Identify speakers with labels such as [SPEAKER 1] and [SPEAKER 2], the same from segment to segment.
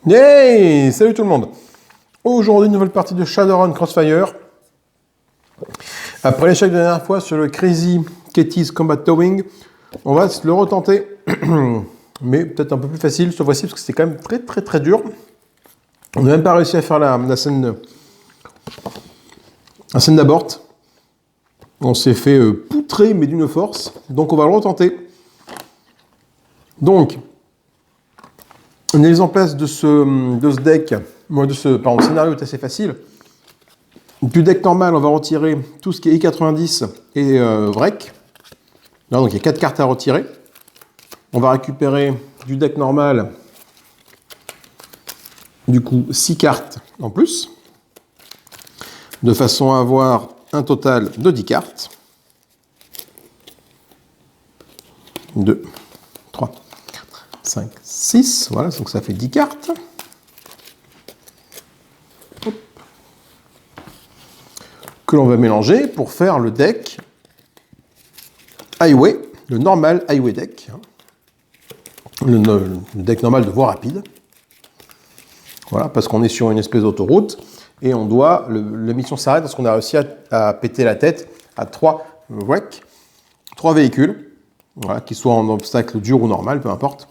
[SPEAKER 1] Hey, salut tout le monde. Aujourd'hui, une nouvelle partie de Shadowrun Crossfire. Après l'échec de la dernière fois sur le Crazy Kitty's Combat Towing, on va le retenter, mais peut-être un peu plus facile cette fois-ci parce que c'était quand même très dur. On n'a même pas réussi à faire la scène d'abort. On s'est fait poutrer, mais d'une force. Donc on va le retenter. Donc, une mise en place de ce deck, le scénario est assez facile. Du deck normal, on va retirer tout ce qui est I90 et Vrek. Là, donc il y a 4 cartes à retirer. On va récupérer du deck normal, du coup 6 cartes en plus, de façon à avoir un total de 10 cartes. 2, 3, 4, 5, 6, voilà, donc ça fait 10 cartes. Hop. Que l'on va mélanger pour faire le deck Highway, le normal Highway deck. Le deck normal de voie rapide. Voilà, parce qu'on est sur une espèce d'autoroute et on doit, la mission s'arrête parce qu'on a réussi à péter la tête à 3 wrecks, 3 véhicules, voilà, qui soient en obstacle dur ou normal, peu importe.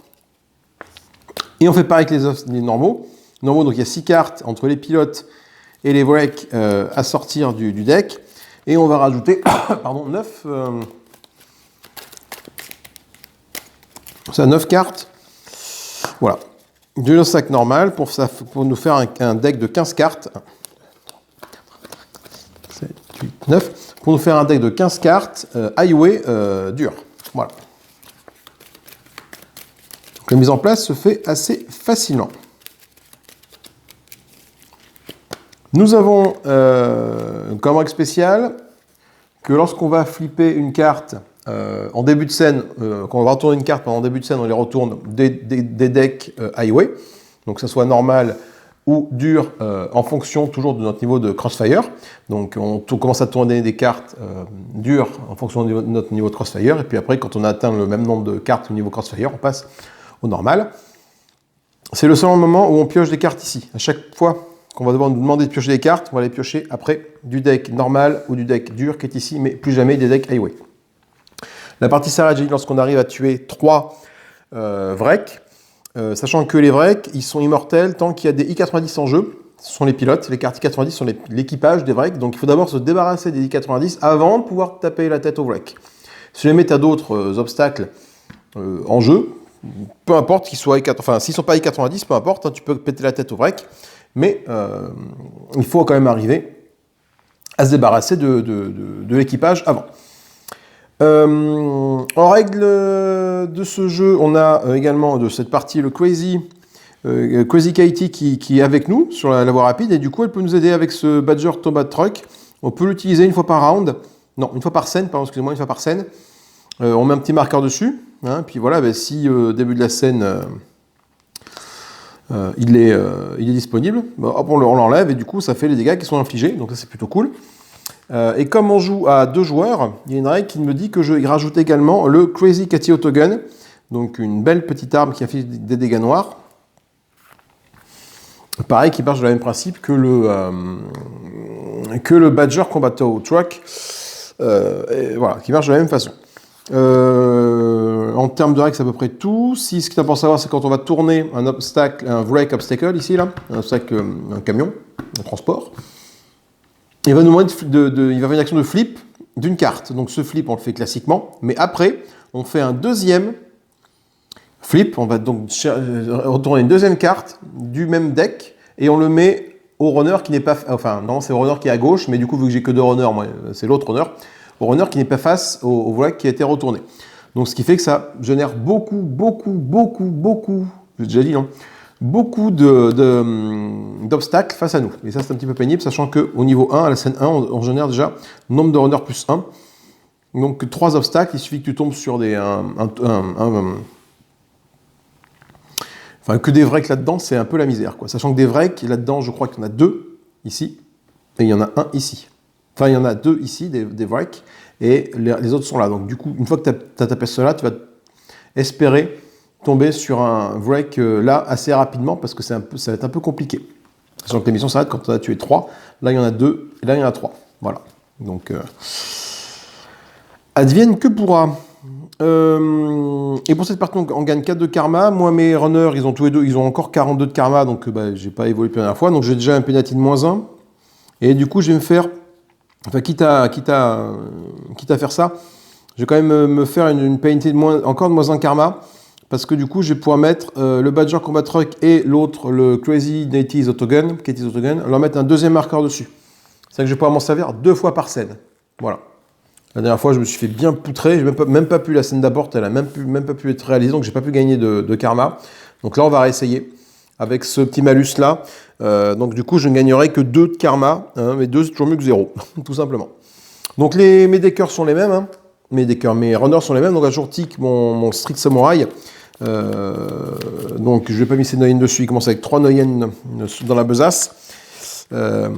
[SPEAKER 1] Et on fait pareil avec les normaux. Donc il y a 6 cartes entre les pilotes et les wrecks à sortir du deck. Et on va rajouter 9 cartes. Voilà. Du stack normal pour nous faire un deck de 15 cartes. 7, 8, 9. Pour nous faire un deck de 15 cartes highway dur. Voilà. Donc, la mise en place se fait assez facilement. Nous avons comme règle spéciale que lorsqu'on va flipper une carte en début de scène, quand on va retourner une carte pendant début de scène, on les retourne des decks highway, donc que ce soit normal ou dur, en fonction toujours de notre niveau de crossfire. Donc on commence à tourner des cartes dures en fonction de notre niveau de crossfire, et puis après, quand on a atteint le même nombre de cartes au niveau crossfire, on passe au normal. C'est le seul moment où on pioche des cartes ici. À chaque fois qu'on va devoir nous demander de piocher des cartes, on va les piocher après du deck normal ou du deck dur qui est ici, mais plus jamais des decks highway. La partie s'arrête lorsqu'on arrive à tuer 3 Vrek, sachant que les Vrek, ils sont immortels tant qu'il y a des I90 en jeu. Ce sont les pilotes, les cartes I90 sont l'équipage des Vrek, donc il faut d'abord se débarrasser des I90 avant de pouvoir taper la tête aux Vrek. Si jamais tu as d'autres obstacles en jeu, peu importe qu'ils soient s'ils ne sont pas I90, peu importe, hein, tu peux péter la tête aux Vrek, mais il faut quand même arriver à se débarrasser de l'équipage avant. En règle de ce jeu, on a également de cette partie le Crazy Katie qui est avec nous sur la voie rapide, et du coup elle peut nous aider avec ce Badger Tobat Truck. On peut l'utiliser une fois par round, non, une fois par scène, pardon, excusez-moi, une fois par scène. On met un petit marqueur dessus, hein, puis voilà, si au début de la scène il est disponible, hop, on l'enlève et du coup ça fait les dégâts qui sont infligés, donc ça c'est plutôt cool. Et comme on joue à 2 joueurs, il y a une règle qui me dit que je rajoute également le Crazy Catty Autogun, donc une belle petite arme qui affiche des dégâts noirs. Pareil, qui marche de le même principe que le Badger Combat Tow Truck, voilà, qui marche de la même façon. En termes de règles, c'est à peu près tout. Si ce qu'il y a pour savoir, c'est quand on va tourner un obstacle, un wreck obstacle ici, là, un camion, un transport. Il va nous demander il va faire une action de flip d'une carte. Donc ce flip, on le fait classiquement. Mais après, on fait un deuxième flip. On va donc retourner une deuxième carte du même deck et on le met au runner qui n'est pas... Enfin, non, c'est au runner qui est à gauche, mais du coup, vu que j'ai que 2 runners, moi, c'est l'autre runner. Au runner qui n'est pas face au wreck qui a été retourné. Donc ce qui fait que ça génère beaucoup, j'ai déjà dit, hein, beaucoup d'obstacles face à nous. Et ça, c'est un petit peu pénible, sachant qu'au niveau 1, à la scène 1, on génère déjà nombre de runners plus 1. Donc 3 obstacles, il suffit que tu tombes sur que des Vreks là-dedans, c'est un peu la misère, quoi. Sachant que des Vreks, là-dedans, je crois qu'il y en a 2 ici, et il y en a un ici. Enfin, il y en a 2 ici, des Vreks, et les autres sont là. Donc du coup, une fois que tu as tapé cela, tu vas espérer tomber sur un break là assez rapidement parce que ça va être un peu compliqué. Sachant que l'émission s'arrête quand on a tué 3. Là, il y en a 2 et là, il y en a 3. Voilà. Donc, advienne que pourra. Et pour cette partie, on gagne 4 de karma. Moi, mes runners, ils ont tous les deux, ils ont encore 42 de karma, donc j'ai pas évolué depuis la dernière fois. Donc, j'ai déjà un penalty de -1. Et du coup, je vais me faire, enfin, quitte à faire ça, je vais quand même me faire une penalty encore de -1 karma. Parce que du coup, je vais pouvoir mettre le Badger Combat Truck et l'autre, le Crazy Natives Autogun, leur mettre un deuxième marqueur dessus. C'est-à-dire que je vais pouvoir m'en servir 2 fois par scène. Voilà. La dernière fois, je me suis fait bien poutrer. Je n'ai même pas pu, la scène d'abord, elle n'a même pas pu être réalisée, donc je n'ai pas pu gagner de karma. Donc là, on va réessayer avec ce petit malus-là. Donc du coup, je ne gagnerai que 2 de karma. Hein, mais 2, c'est toujours mieux que 0, tout simplement. Donc mes deckers sont les mêmes. Hein. Mes runners sont les mêmes. Donc à jour tic, mon Street Samurai. Donc je ne vais pas mettre ces Noyen dessus. Il commence avec 3 Noyen dans la besace. Un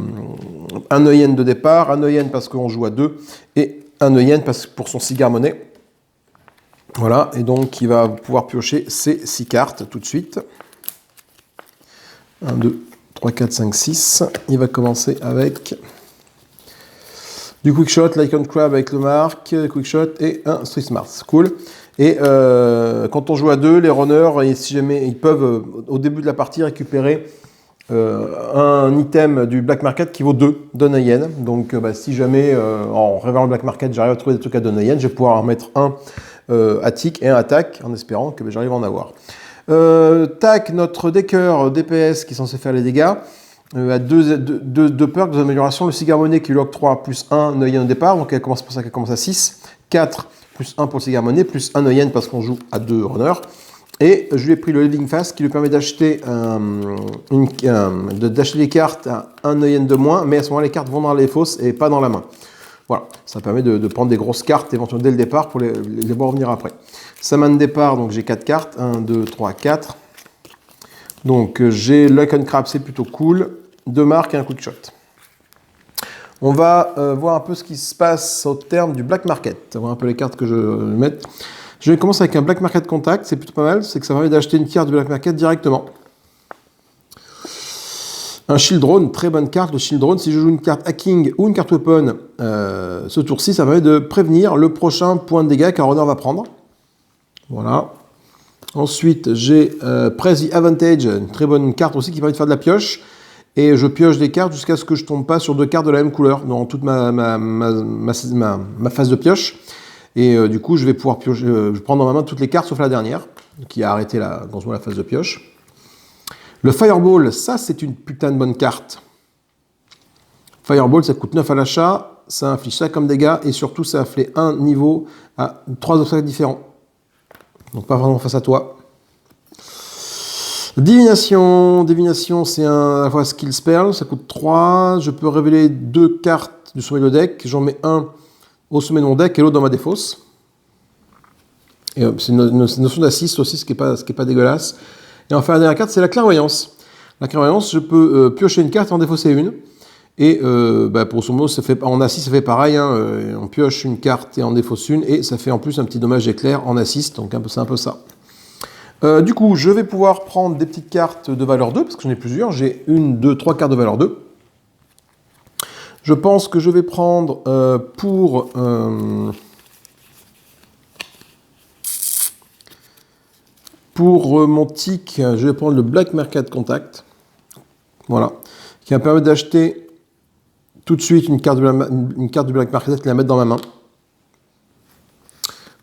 [SPEAKER 1] Noyen de départ, un Noyen parce qu'on joue à 2 et un Noyen pour son cigare monnaie. Voilà, et donc il va pouvoir piocher ses 6 cartes tout de suite. 1, 2, 3, 4, 5, 6. Il va commencer avec du Quickshot, Lycan Crab avec le marque, Quickshot et un Street Smart. Cool. Et quand on joue à 2, les runners, si jamais ils peuvent au début de la partie récupérer un item du Black Market qui vaut 2 Noyen. Donc si jamais en révélant le Black Market, j'arrive à trouver des trucs à 2 Noyen, je vais pouvoir en mettre un à tic et un attaque en espérant que j'arrive à en avoir. Tac, notre decker DPS qui est censé faire les dégâts. À 2 perks, 2 améliorations. Le cigare monnaie qui lui octroie plus 1 Noyen au départ, donc c'est pour ça qu'elle commence à 6. 4 plus 1 pour le cigare monnaie, plus 1 Noyen parce qu'on joue à 2 runners. Et je lui ai pris le Living Fast qui lui permet d'acheter les cartes à 1 Noyen de moins, mais à ce moment-là, les cartes vont dans les fosses et pas dans la main. Voilà, ça permet de prendre des grosses cartes éventuellement dès le départ pour les voir revenir après. Sa main de départ, donc j'ai 4 cartes, 1, 2, 3, 4. Donc j'ai Lycan Crab, c'est plutôt cool. 2 marques et un Quickshot. On va voir un peu ce qui se passe au terme du Black Market. On va voir un peu les cartes que je vais mettre. Je vais commencer avec un Black Market Contact, c'est plutôt pas mal, c'est que ça permet d'acheter une carte du Black Market directement. Un Shield Drone, très bonne carte. Le Shield Drone, si je joue une carte Hacking ou une carte Weapon ce tour-ci, ça permet de prévenir le prochain point de dégâts qu'un runner va prendre. Voilà. Ensuite, j'ai Prezi Advantage, une très bonne carte aussi qui permet de faire de la pioche. Et je pioche des cartes jusqu'à ce que je ne tombe pas sur 2 cartes de la même couleur dans toute ma phase de pioche. Et du coup, je vais pouvoir piocher, je prends dans ma main toutes les cartes sauf la dernière, qui a arrêté la phase de pioche. Le Fireball, ça c'est une putain de bonne carte. Fireball, ça coûte 9 à l'achat, ça inflige ça comme dégâts, et surtout ça fait un niveau à 3 obstacles différents. Donc pas vraiment face à toi. Divination, c'est à la fois skill spell, ça coûte 3. Je peux révéler 2 cartes du sommet de deck. J'en mets un au sommet de mon deck et l'autre dans ma défausse. Et c'est une notion d'assist aussi, ce qui est pas dégueulasse. Et enfin la dernière carte, c'est la clairvoyance. La clairvoyance, je peux piocher une carte et en défausser une. Et pour ce mot, en assist, ça fait pareil. Hein, on pioche une carte et en défausse une. Et ça fait en plus un petit dommage éclair en assist. Donc c'est un peu ça. Du coup, je vais pouvoir prendre des petites cartes de valeur 2, parce que j'en ai plusieurs. J'ai 1, 2, 3 cartes de valeur 2. Je pense que je vais prendre pour mon tic, je vais prendre le Black Market Contact. Voilà. Qui va me permettre d'acheter tout de suite une carte du Black Market et la mettre dans ma main.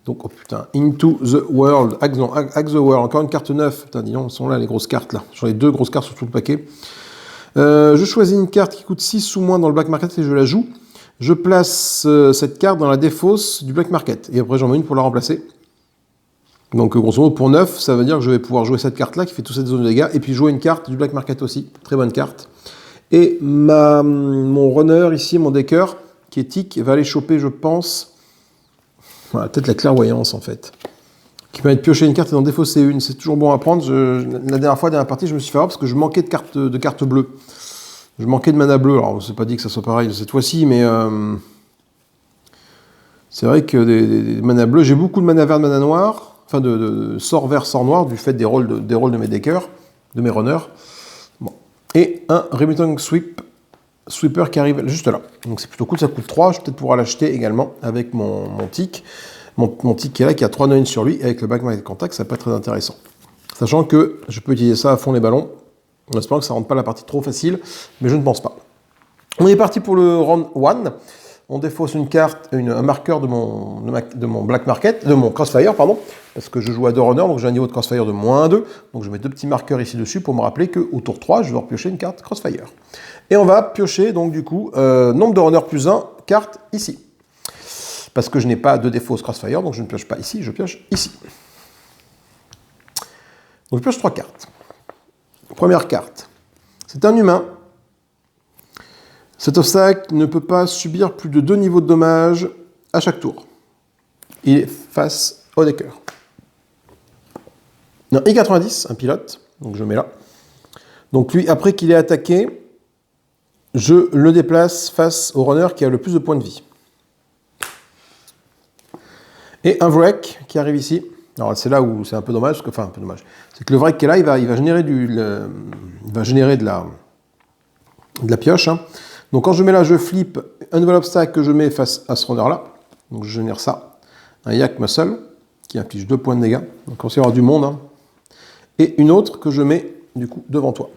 [SPEAKER 1] Donc, oh putain, Into the World, Hack the World, encore une carte 9. Putain, dis donc, sont là les grosses cartes là. J'en ai 2 grosses cartes sur tout le paquet. Je choisis une carte qui coûte 6 ou moins dans le Black Market et je la joue. Je place cette carte dans la défausse du Black Market. Et après, j'en mets une pour la remplacer. Donc, grosso modo, pour 9, ça veut dire que je vais pouvoir jouer cette carte-là qui fait toute cette zone de dégâts. Et puis jouer une carte du Black Market aussi. Très bonne carte. Et mon runner ici, mon decker, qui est tic, va aller choper, je pense... Voilà, peut-être la clairvoyance en fait. Qui permet de piocher une carte et d'en défausser une. C'est toujours bon à prendre. La dernière partie, je me suis fait avoir parce que je manquais de cartes bleues. Je manquais de mana bleu. Alors, c'est pas dit que ça soit pareil cette fois-ci, mais c'est vrai que des mana bleus, j'ai beaucoup de mana vert, de mana noir. enfin de sort vert, sort noir, du fait des rôles de mes deckers, de mes runners. Bon. Et un Remitting Sweeper qui arrive juste là. Donc c'est plutôt cool, ça coûte 3, je vais peut-être pouvoir l'acheter également avec mon tic. Mon tic qui est là, qui a 3 9 sur lui, avec le Black Market Contact, ça peut être très intéressant. Sachant que je peux utiliser ça à fond les ballons, en espérant que ça ne rende pas la partie trop facile, mais je ne pense pas. On est parti pour le round 1. On défausse une carte, un marqueur de mon Black Market, de mon Crossfire, pardon, parce que je joue à 2 runners, donc j'ai un niveau de Crossfire de -2. Donc je mets 2 petits marqueurs ici dessus pour me rappeler qu'au tour 3, je dois repiocher une carte Crossfire. Et on va piocher, donc du coup, nombre de runners plus 1, carte ici. Parce que je n'ai pas de défausse Crossfire, donc je ne pioche pas ici, je pioche ici. Donc je pioche 3 cartes. Première carte, c'est un humain. Cet obstacle ne peut pas subir plus de 2 niveaux de dommages à chaque tour. Il est face au decker. Non, I-90, un pilote, donc je mets là. Donc lui, après qu'il ait attaqué, je le déplace face au runner qui a le plus de points de vie. Et un Wreck qui arrive ici. Alors c'est là où c'est un peu dommage, enfin un peu dommage. C'est que le Wreck qui est là, il va générer de la pioche. Hein. Donc quand je mets là, je flippe un nouvel obstacle que je mets face à ce runner-là. Donc je génère ça. Un Yak Muscle qui inflige 2 points de dégâts. Donc on va y avoir du monde. Hein. Et une autre que je mets du coup devant toi.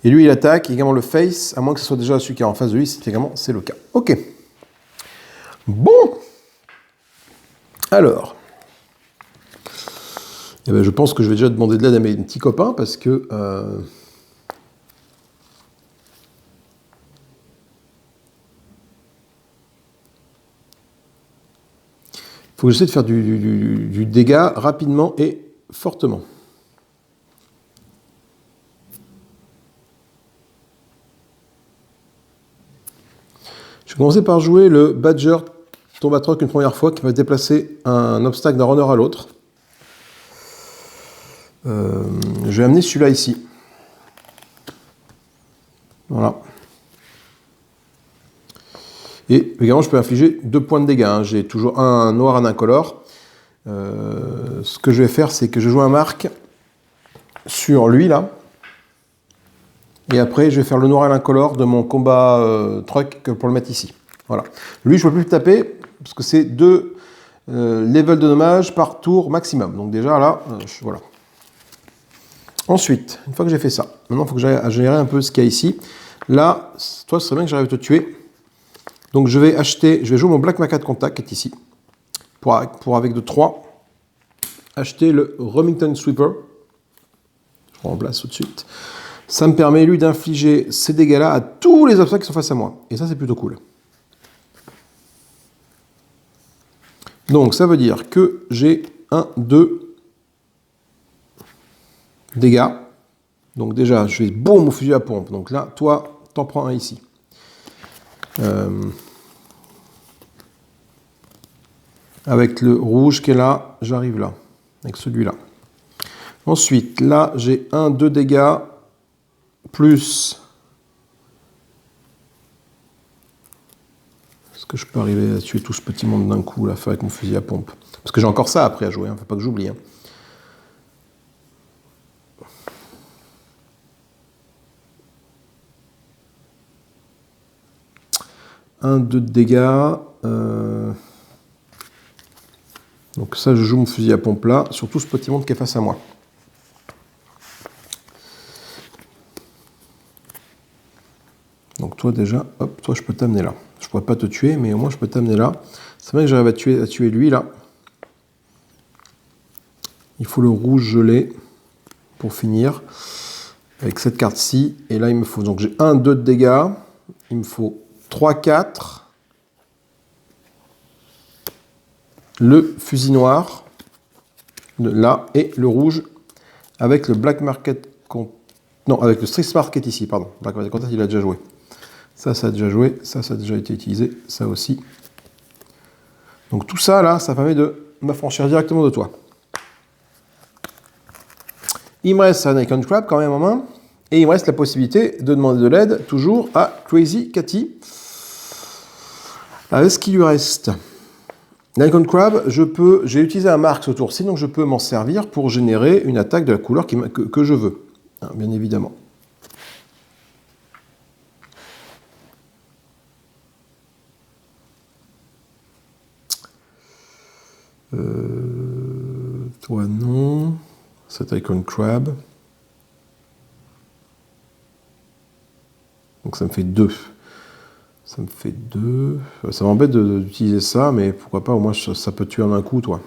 [SPEAKER 1] Et lui il attaque également le face, à moins que ce soit déjà celui qui est en face de lui, c'est le cas. Ok. Bon. Alors. Eh bien, je pense que je vais déjà demander de l'aide à mes petits copains parce que... il faut que j'essaie de faire du dégât rapidement et fortement. Je vais commencer par jouer le Badger Tombatroc une première fois qui va déplacer un obstacle d'un runner à l'autre. Je vais amener celui-là ici. Voilà. Et également, je peux infliger 2 points de dégâts. Hein. J'ai toujours un noir, un incolore. Ce que je vais faire, c'est que je joue un marque sur lui, là. Et après, je vais faire le noir et l'incolore de mon combat truck pour le mettre ici. Voilà. Lui, je ne peux plus le taper, parce que c'est 2 levels de dommage par tour maximum. Donc déjà, là, voilà. Ensuite, une fois que j'ai fait ça, maintenant, il faut que j'aille à gérer un peu ce qu'il y a ici. Là, toi, ce serait bien que j'arrive à te tuer. Donc je vais jouer mon Black Market Contact qui est ici, pour avec de 3, acheter le Remington Sweeper. Je remplace tout de suite. Ça me permet, lui, d'infliger ces dégâts-là à tous les obstacles qui sont face à moi. Et ça, c'est plutôt cool. Donc ça veut dire que j'ai 1, 2 dégâts. Donc déjà, je vais boum au fusil à pompe. Donc là, toi, t'en prends un ici. Avec le rouge qui est là, j'arrive là, avec celui-là. Ensuite, là, j'ai 1, 2 dégâts, plus... Est-ce que je peux arriver à tuer tout ce petit monde d'un coup, là, avec mon fusil à pompe? Parce que j'ai encore ça après à jouer, hein, faut pas que j'oublie. Hein. Un, 2 de dégâts. Donc ça, je joue mon fusil à pompe là, sur tout ce petit monde qui est face à moi. Donc toi déjà, hop, toi je peux t'amener là. Je pourrais pas te tuer, mais au moins je peux t'amener là. C'est vrai que j'arrive à tuer lui là. Il faut le rouge gelé pour finir. Avec cette carte-ci. Et là il me faut, donc j'ai 1, 2 de dégâts. Il me faut 3, 4. Le fusil noir, là, et le rouge, avec le Black Market... Non, avec le Street Market ici, pardon. Black Market Contact, il a déjà joué. Ça a déjà joué. Ça a déjà été utilisé. Ça aussi. Donc tout ça, là, ça permet de m'affranchir directement de toi. Il me reste un Icon Crab quand même en main. Et il me reste la possibilité de demander de l'aide, toujours, à Crazy Cathy. Avec ce qu'il lui reste. l'Icon Crab, j'ai utilisé un marque ce tour-ci, donc je peux m'en servir pour générer une attaque de la couleur que je veux, hein, bien évidemment. Toi non, cet Icon Crab. Donc ça me fait 2. Ça me fait 2. Ça m'embête d'utiliser ça, mais pourquoi pas, au moins ça peut tuer en un coup, toi.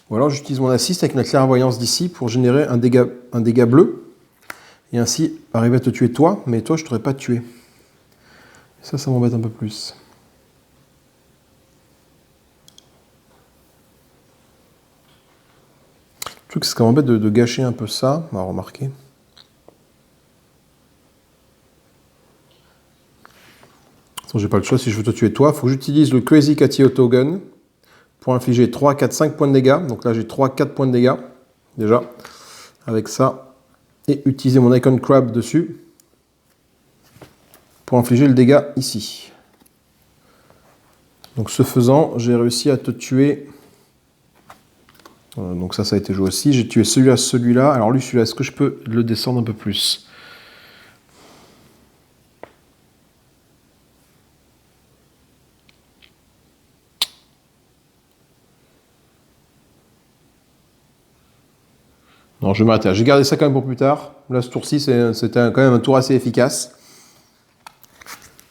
[SPEAKER 1] Ou alors j'utilise mon assist avec ma clairvoyance d'ici pour générer un dégât bleu. Et ainsi arriver à te tuer toi, mais toi je ne t'aurais pas tué. Ça m'embête un peu plus. Le truc, c'est que ça m'embête de gâcher un peu ça, on va remarquer. J'ai pas le choix, si je veux te tuer toi, il faut que j'utilise le Crazy Catty Autogun pour infliger 3, 4, 5 points de dégâts. Donc là j'ai 3, 4 points de dégâts, déjà, avec ça. Et utiliser mon Icon Crab dessus pour infliger le dégât ici. Donc ce faisant, j'ai réussi à te tuer. Donc ça a été joué aussi. J'ai tué celui-là. Alors lui, celui-là, est-ce que je peux le descendre un peu plus ? Non, je vais m'arrêter. J'ai gardé ça quand même pour plus tard. Là, ce tour-ci, c'était quand même un tour assez efficace.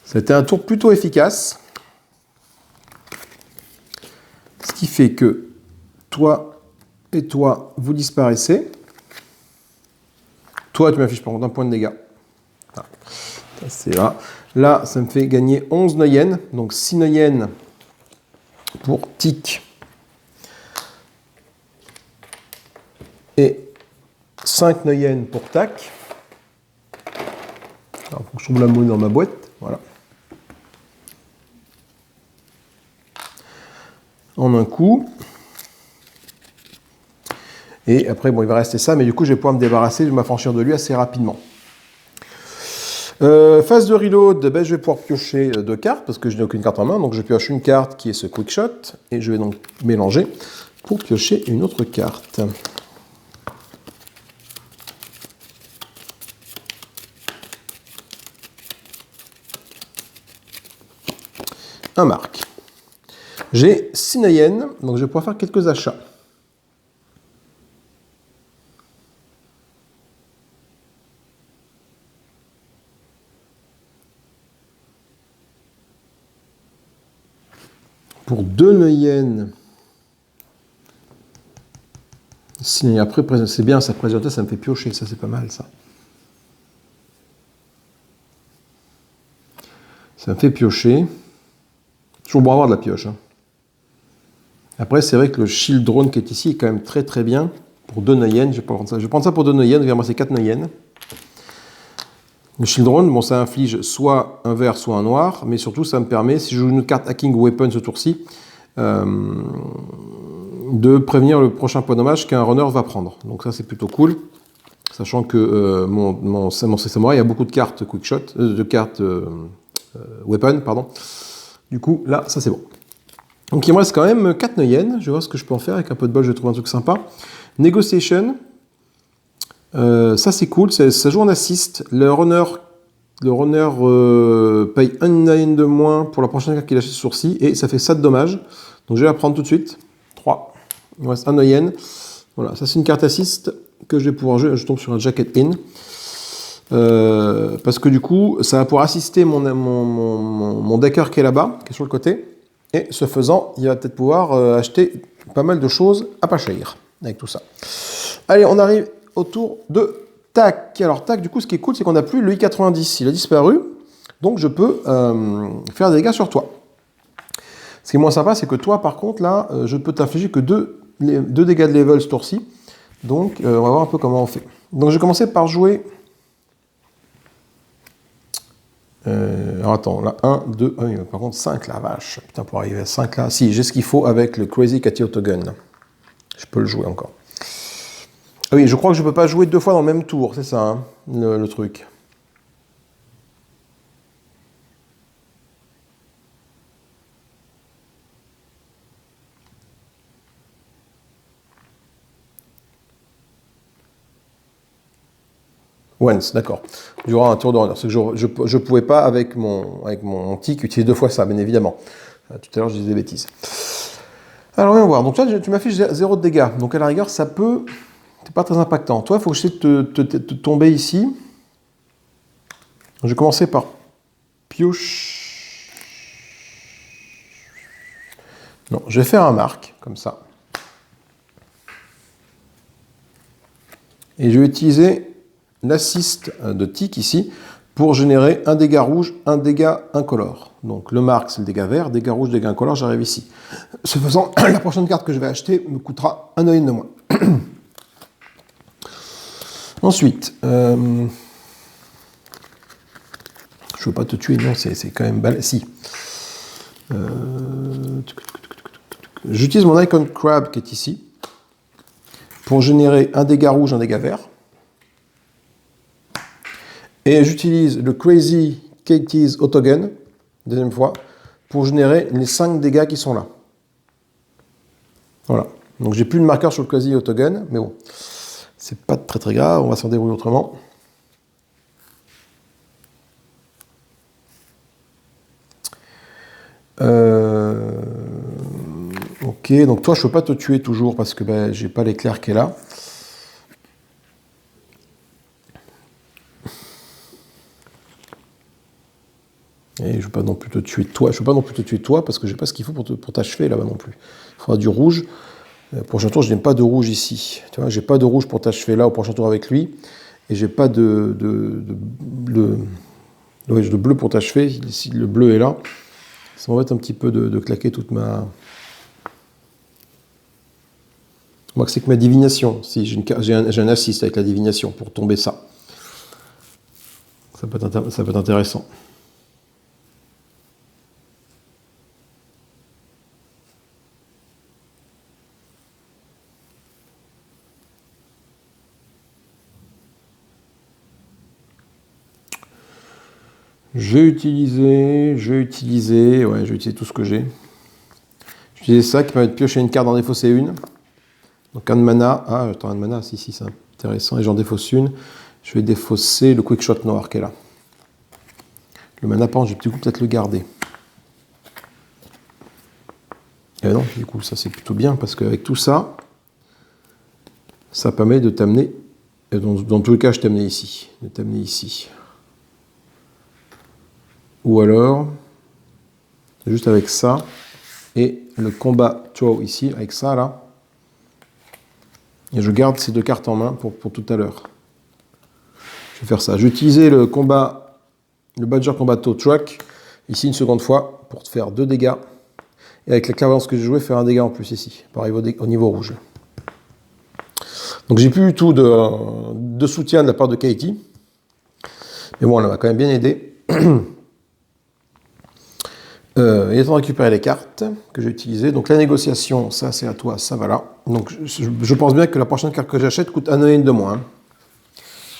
[SPEAKER 1] C'était un tour plutôt efficace. Ce qui fait que toi et toi, vous disparaissez. Toi, tu m'affiches par contre un point de dégâts. Ah, c'est là. Là, ça me fait gagner 11 Noyen. Donc 6 Noyen pour tic. Et 5 Noyen pour tac. Alors, faut que je trouve la monnaie dans ma boîte. Voilà. En un coup. Et après, bon, il va rester ça, mais du coup, je vais pouvoir me débarrasser, je vais m'affranchir de lui assez rapidement. Phase de reload, ben, je vais pouvoir piocher 2 cartes, parce que je n'ai aucune carte en main, donc je pioche une carte qui est ce Quick Shot, et je vais donc mélanger pour piocher une autre carte. Un marque. J'ai 6 Noyen, donc je vais pouvoir faire quelques achats. Pour 2 Noyen, après, c'est bien, ça présentait, ça me fait piocher, ça c'est pas mal ça. Ça me fait piocher. Toujours bon à avoir de la pioche. Hein. Après, c'est vrai que le shield drone qui est ici est quand même très très bien. Pour 2 Noyen, je vais prendre ça pour 2 Noyen, évidemment c'est 4 Noyen. Le shield drone, bon, ça inflige soit un vert, soit un noir, mais surtout ça me permet, si je joue une carte hacking ou weapon ce tour-ci, de prévenir le prochain point de dommage qu'un runner va prendre. Donc ça c'est plutôt cool, sachant que mon samouraï a beaucoup de cartes quick shot, de cartes weapon, pardon. Du coup là ça c'est bon. Donc il me reste quand même 4 Noyen, je vais voir ce que je peux en faire, avec un peu de bol je vais trouver un truc sympa. Negotiation, ça c'est cool, ça joue en assist, le runner paye 1 Noyen de moins pour la prochaine carte qu'il achète sur ci, et ça fait 7 de dommages. Donc je vais la prendre tout de suite. 3. Il me reste 1 Noyen. Voilà, ça c'est une carte assist que je vais pouvoir jouer. Je tombe sur un Jacket In. Parce que du coup, ça va pouvoir assister mon decker qui est là-bas, qui est sur le côté. Et ce faisant, il va peut-être pouvoir acheter pas mal de choses à pas cher avec tout ça. Allez, on arrive au tour de Tac. Alors Tac, du coup, ce qui est cool, c'est qu'on n'a plus le I90. Il a disparu. Donc je peux faire des dégâts sur toi. Ce qui est moins sympa, c'est que toi, par contre, là, je peux t'infliger que 2 dégâts de level ce tour-ci. Donc on va voir un peu comment on fait. Donc je vais commencer par jouer... alors attends, là, 1, 2, ah oui, par contre 5, la vache. Putain, pour arriver à 5 là, si, j'ai ce qu'il faut avec le Crazy Catty Autogun. Je peux le jouer encore. Ah oui, je crois que je peux pas jouer 2 fois dans le même tour, c'est ça, hein, le truc. Once, d'accord. Durant un tour de runner. C'est que je pouvais pas, avec mon tic, utiliser 2 fois ça, bien évidemment. Tout à l'heure, je disais des bêtises. Alors, voyons voir. Donc, toi, tu m'affiches 0 de dégâts. Donc, à la rigueur, ça peut... C'est pas très impactant. Toi, il faut que j'essaie de te tomber ici. Je vais commencer par pioche. Non, je vais faire un marque, comme ça. Et je vais utiliser l'assist de tic ici pour générer un dégât rouge, un dégât incolore. Donc le marque, c'est le dégât vert, dégât rouge, dégât incolore, j'arrive ici. Ce faisant, la prochaine carte que je vais acheter me coûtera un œil de moins. Ensuite, je ne veux pas te tuer, non, c'est quand même balèze. Si. J'utilise mon Icon Crab qui est ici pour générer un dégât rouge, un dégât vert. Et j'utilise le Crazy Catty's Autogun, deuxième fois, pour générer les 5 dégâts qui sont là. Voilà. Donc j'ai plus de marqueur sur le Crazy Autogun, mais bon, c'est pas très grave, on va s'en débrouiller autrement. Ok, donc toi je peux pas te tuer toujours parce que ben, j'ai pas l'éclair qui est là. Et je ne veux pas non plus te tuer toi. Je ne veux pas non plus te tuer toi parce que je n'ai pas ce qu'il faut pour t'achever là-bas non plus. Il faudra du rouge. Prochain tour, je n'ai pas de rouge ici. Tu vois, j'ai pas de rouge pour t'achever là au prochain tour avec lui. Et j'ai pas de bleu pour t'achever. Si le bleu est là, ça m'embête un petit peu de claquer toute ma... Moi, c'est que ma divination. Si j'ai un assist avec la divination pour tomber ça. Ça peut être intéressant. Je vais utiliser tout ce que j'ai. J'ai utilisé ça qui permet de piocher une carte, d'en défausser une. Donc un de mana. Ah, attends, un de mana, si, c'est intéressant. Et j'en défausse une. Je vais défausser le Quick Shot noir qui est là. Le mana, par contre, je vais peut-être le garder. Et non, du coup, ça c'est plutôt bien parce qu'avec tout ça, ça permet de t'amener. Dans tous les cas, je t'amener ici. De t'amener ici. Ou alors, juste avec ça, et le combat throw ici, avec ça là, et je garde ces 2 cartes en main pour tout à l'heure. Je vais faire ça. Je vais utiliser le Badger Combat Tow Track, ici une seconde fois, pour te faire 2 dégâts, et avec la clairvoyance que j'ai joué, faire un dégât en plus ici, pour arriver au niveau rouge. Donc j'ai plus du tout de soutien de la part de Katie, mais bon, elle m'a quand même bien aidé. Il est temps de récupérer les cartes que j'ai utilisées. Donc la négociation, ça c'est à toi, ça va là. Donc je pense bien que la prochaine carte que j'achète coûte un œil de moins. Hein.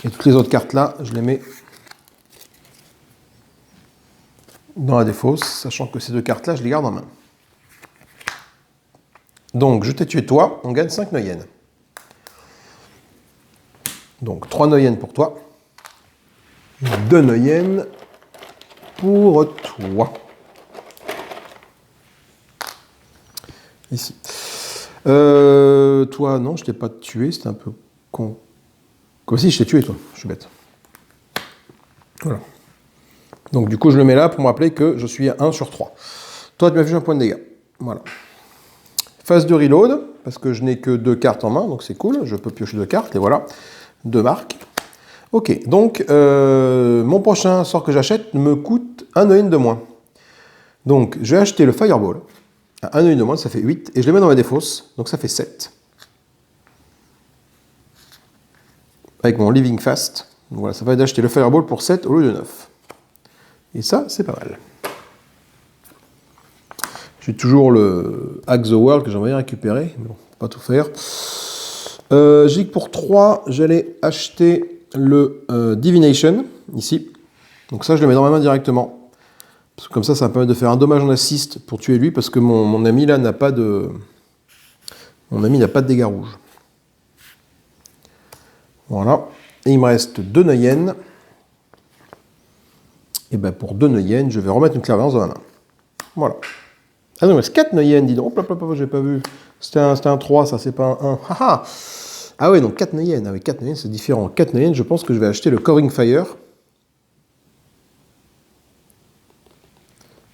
[SPEAKER 1] Et toutes les autres cartes là, je les mets dans la défausse, sachant que ces 2 cartes là, je les garde en main. Donc je t'ai tué toi, on gagne 5 Noyennes. Donc 3 Noyennes pour toi, 2 Noyennes pour toi. Ici. Toi, non, je t'ai pas tué, c'était un peu con. Comme si je t'ai tué, toi, je suis bête. Voilà. Donc du coup, je le mets là pour me rappeler que je suis à 1 sur 3. Toi, tu m'as fait un point de dégâts. Voilà. Phase de reload, parce que je n'ai que 2 cartes en main, donc c'est cool. Je peux piocher 2 cartes, et voilà. 2 marques. Ok, donc mon prochain sort que j'achète me coûte 1 no-in de moins. Donc je vais acheter le Fireball. À 1 no-in de moins, ça fait 8. Et je le mets dans ma défausse, donc ça fait 7. Avec mon Living Fast. Donc voilà, ça va d'acheter le Fireball pour 7 au lieu de 9. Et ça, c'est pas mal. J'ai toujours le Hack the World que j'aimerais récupérer. Mais bon, pas tout faire. J'ai dit que pour 3, j'allais acheter le Divination, ici. Donc ça, je le mets dans ma main directement. Parce que comme ça me permet de faire un dommage en assist pour tuer lui, parce que mon ami là n'a pas de... Mon ami n'a pas de dégâts rouges. Voilà. Et il me reste 2 no-yen. Et bien pour 2 no-yen, je vais remettre une clairvoyance dans ma main. Voilà. Ah non, il me reste 4 no-yen, dis donc. Hop, j'ai pas vu. C'était un 3, ça, c'est pas un 1. Ah ouais, donc 4 no-yen. Ah oui, 4 no-yen, c'est différent. 4 no-yen, je pense que je vais acheter le Coring Fire.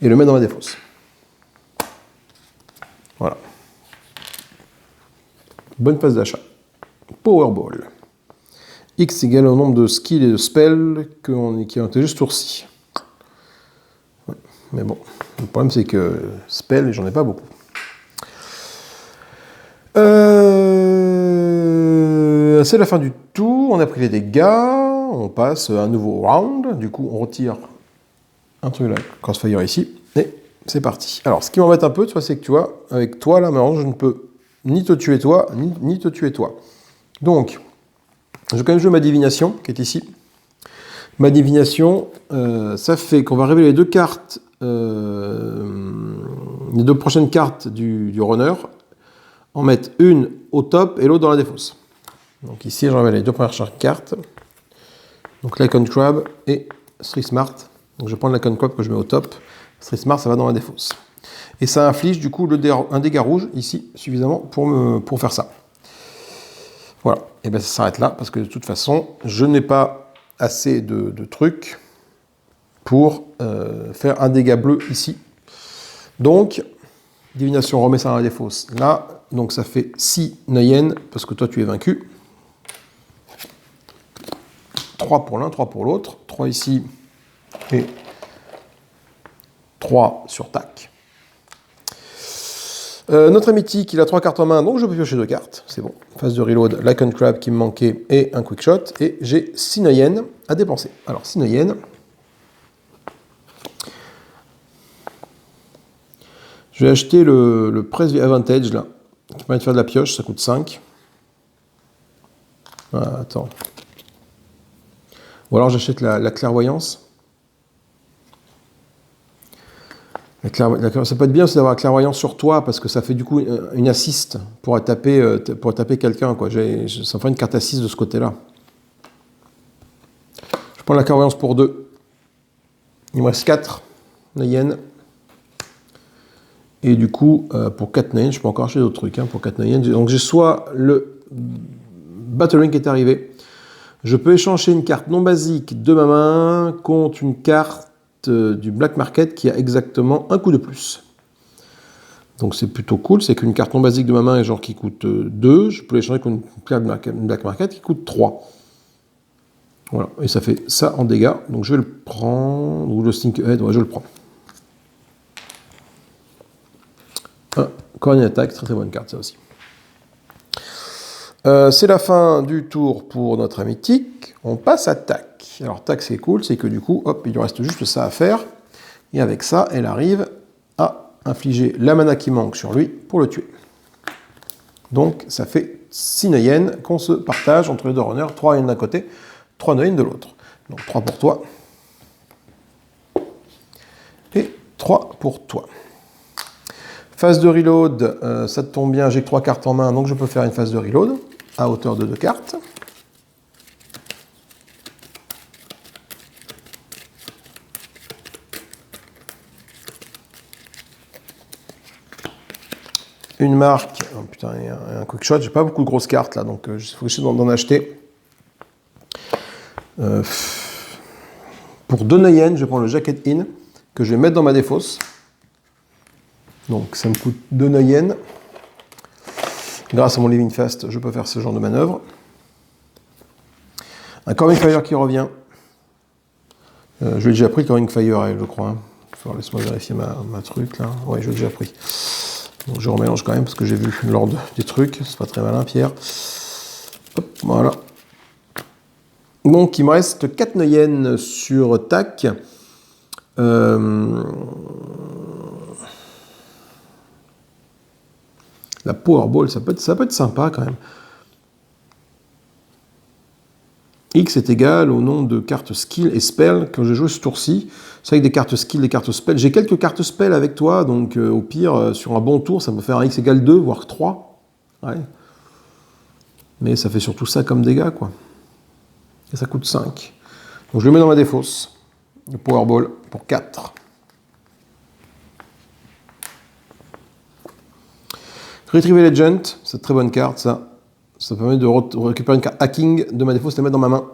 [SPEAKER 1] Et le mettre dans ma défausse. Voilà. Bonne phase d'achat. Powerball. X égale au nombre de skills et de spells qui ont été juste ourcis. Ouais. Mais bon, le problème c'est que spells, j'en ai pas beaucoup. C'est la fin du tour, on a pris les dégâts, on passe à un nouveau round, du coup on retire un truc là, Crossfire ici, et c'est parti. Alors ce qui m'embête un peu, c'est que tu vois, avec toi là, maintenant je ne peux ni te tuer toi, ni te tuer toi. Donc, je vais quand même jouer ma divination, qui est ici. Ma divination, ça fait qu'on va révéler les deux cartes, les 2 prochaines cartes du runner, en mettre une au top et l'autre dans la défausse. Donc ici, je révèle les 2 premières cartes. Donc l'Icon Crab et Street Smart. Donc je prends l'Icon Crab que je mets au top. Street Smart, ça va dans la défausse. Et ça inflige du coup un dégât rouge ici, suffisamment pour faire ça. Voilà, et bien ça s'arrête là, parce que de toute façon, je n'ai pas assez de trucs pour faire un dégât bleu ici. Donc, divination, remet ça dans la défausse là. Donc ça fait 6 no-yen, parce que toi tu es vaincu. 3 pour l'un, 3 pour l'autre. 3 ici, et 3 sur tac. Notre mythique, il a 3 cartes en main, donc je peux piocher 2 cartes, c'est bon. Phase de reload, l'Icon Crab qui me manquait et un quick shot, et j'ai 6 no-yen à dépenser. Alors 6 no-yen. Je vais acheter le Press Advantage là, qui permet de faire de la pioche, ça coûte 5. Ah, attends. Ou alors j'achète la clairvoyance. Ça peut être bien aussi d'avoir la clairvoyance sur toi, parce que ça fait du coup une assist pour taper quelqu'un. Ça ferait une carte assist de ce côté-là. Je prends la clairvoyance pour 2. Il me reste 4 no-yen. Et du coup, pour 4 no-yen, je peux encore acheter d'autres trucs. Pour 4 no-yen. Donc j'ai soit le Battle Ring qui est arrivé. Je peux échanger une carte non basique de ma main contre une carte du Black Market qui a exactement un coup de plus. Donc c'est plutôt cool, c'est qu'une carte non basique de ma main est genre qui coûte 2, je peux l'échanger contre une carte Black Market qui coûte 3. Voilà, et ça fait ça en dégâts, donc je vais le prendre, ou le Stink Head, ouais je le prends. Encore une attaque, très très bonne carte ça aussi. C'est la fin du tour pour notre ami Tic, on passe à Tac. Alors Tac c'est cool, c'est que du coup, hop, il lui reste juste ça à faire, et avec ça, elle arrive à infliger la mana qui manque sur lui pour le tuer. Donc ça fait 6 no-yen qu'on se partage entre les 2 runners, 3 no-yen d'un côté, 3 no-yen de l'autre. Donc 3 pour toi, et 3 pour toi. Phase de reload, ça tombe bien, j'ai que 3 cartes en main, donc je peux faire une phase de reload à hauteur de 2 cartes. Une marque, oh putain, et un quick shot, j'ai pas beaucoup de grosses cartes là, donc il faut que j'essaie d'en acheter. Pour 2 no-yen, je prends le Jacket In, que je vais mettre dans ma défausse. Donc ça me coûte 2 no-yen. Grâce à mon Living Fast, je peux faire ce genre de manœuvre. Un Corving Fire qui revient. Je l'ai déjà pris le Corving Fire, je crois. Hein. Laisse-moi vérifier ma truc là. Ouais, je l'ai déjà pris. Donc je remélange quand même parce que j'ai vu l'ordre des trucs. C'est pas très malin, Pierre. Hop, voilà. Donc il me reste 4 Neuyen sur TAC. La Powerball, ça peut être sympa quand même. X est égal au nombre de cartes skill et spell que j'ai joué ce tour-ci. C'est avec des cartes skill, des cartes spell. J'ai quelques cartes spell avec toi, donc au pire, sur un bon tour, ça me fait un X égale 2, voire 3. Ouais. Mais ça fait surtout ça comme dégâts, quoi. Et ça coûte 5. Donc je le mets dans ma défausse. Le Powerball pour 4. Retrieve Legend, c'est une très bonne carte, ça. Ça permet de récupérer une carte hacking de ma défausse et la mettre dans ma main.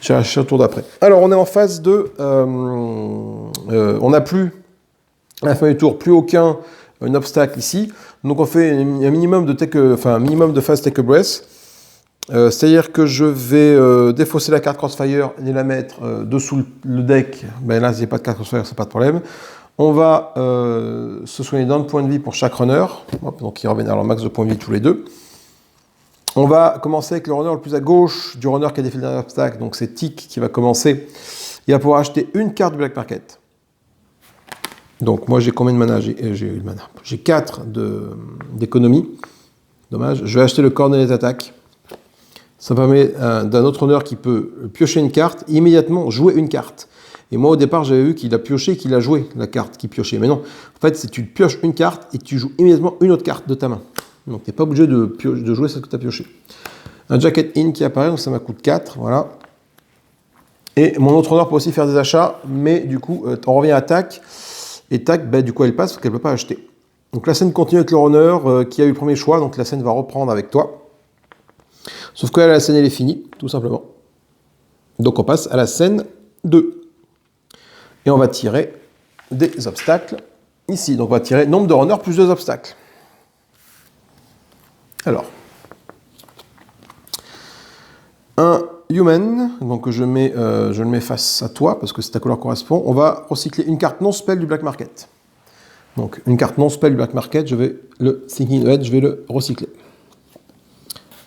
[SPEAKER 1] J'ai acheté un tour d'après. Alors, on est en phase de... on n'a plus, à la fin du tour, plus aucun obstacle ici. Donc, on fait un minimum de phase take a breath. C'est-à-dire que je vais défausser la carte Crossfire et la mettre dessous le deck. Ben là, s'il n'y a pas de carte Crossfire, c'est pas de problème. On va se soigner d'un point de vie pour chaque runner. Hop, donc, ils reviennent à leur max de points de vie tous les deux. On va commencer avec le runner le plus à gauche du runner qui a défait le dernier obstacle. Donc, c'est Tic qui va commencer. Il va pouvoir acheter une carte du Black Market. Donc, moi, j'ai combien de mana? J'ai 4 d'économie. Dommage. Je vais acheter le Coordinate Attack. Ça permet d'un autre runner qui peut piocher une carte et immédiatement jouer une carte. Et moi, au départ, j'avais vu qu'il a pioché et qu'il a joué la carte qu'il piochait. Mais non, en fait, c'est tu pioches une carte et tu joues immédiatement une autre carte de ta main. Donc, tu n'es pas obligé de jouer celle que tu as pioché. Un Jacket In qui apparaît, donc ça m'a coûté 4, voilà. Et mon autre runner peut aussi faire des achats, mais du coup, on revient à TAC. Et TAC, du coup, elle passe parce qu'elle ne peut pas acheter. Donc, la scène continue avec le runner qui a eu le premier choix, donc la scène va reprendre avec toi. Sauf que là, la scène, elle est finie, tout simplement. Donc, on passe à la scène 2. Et on va tirer des obstacles ici. Donc, on va tirer nombre de runners plus 2 obstacles. Alors, un human, donc je le mets face à toi parce que c'est ta couleur correspond. On va recycler une carte non spell du Black Market. Donc, une carte non spell du Black Market, je vais le Thinking Head, je vais le recycler.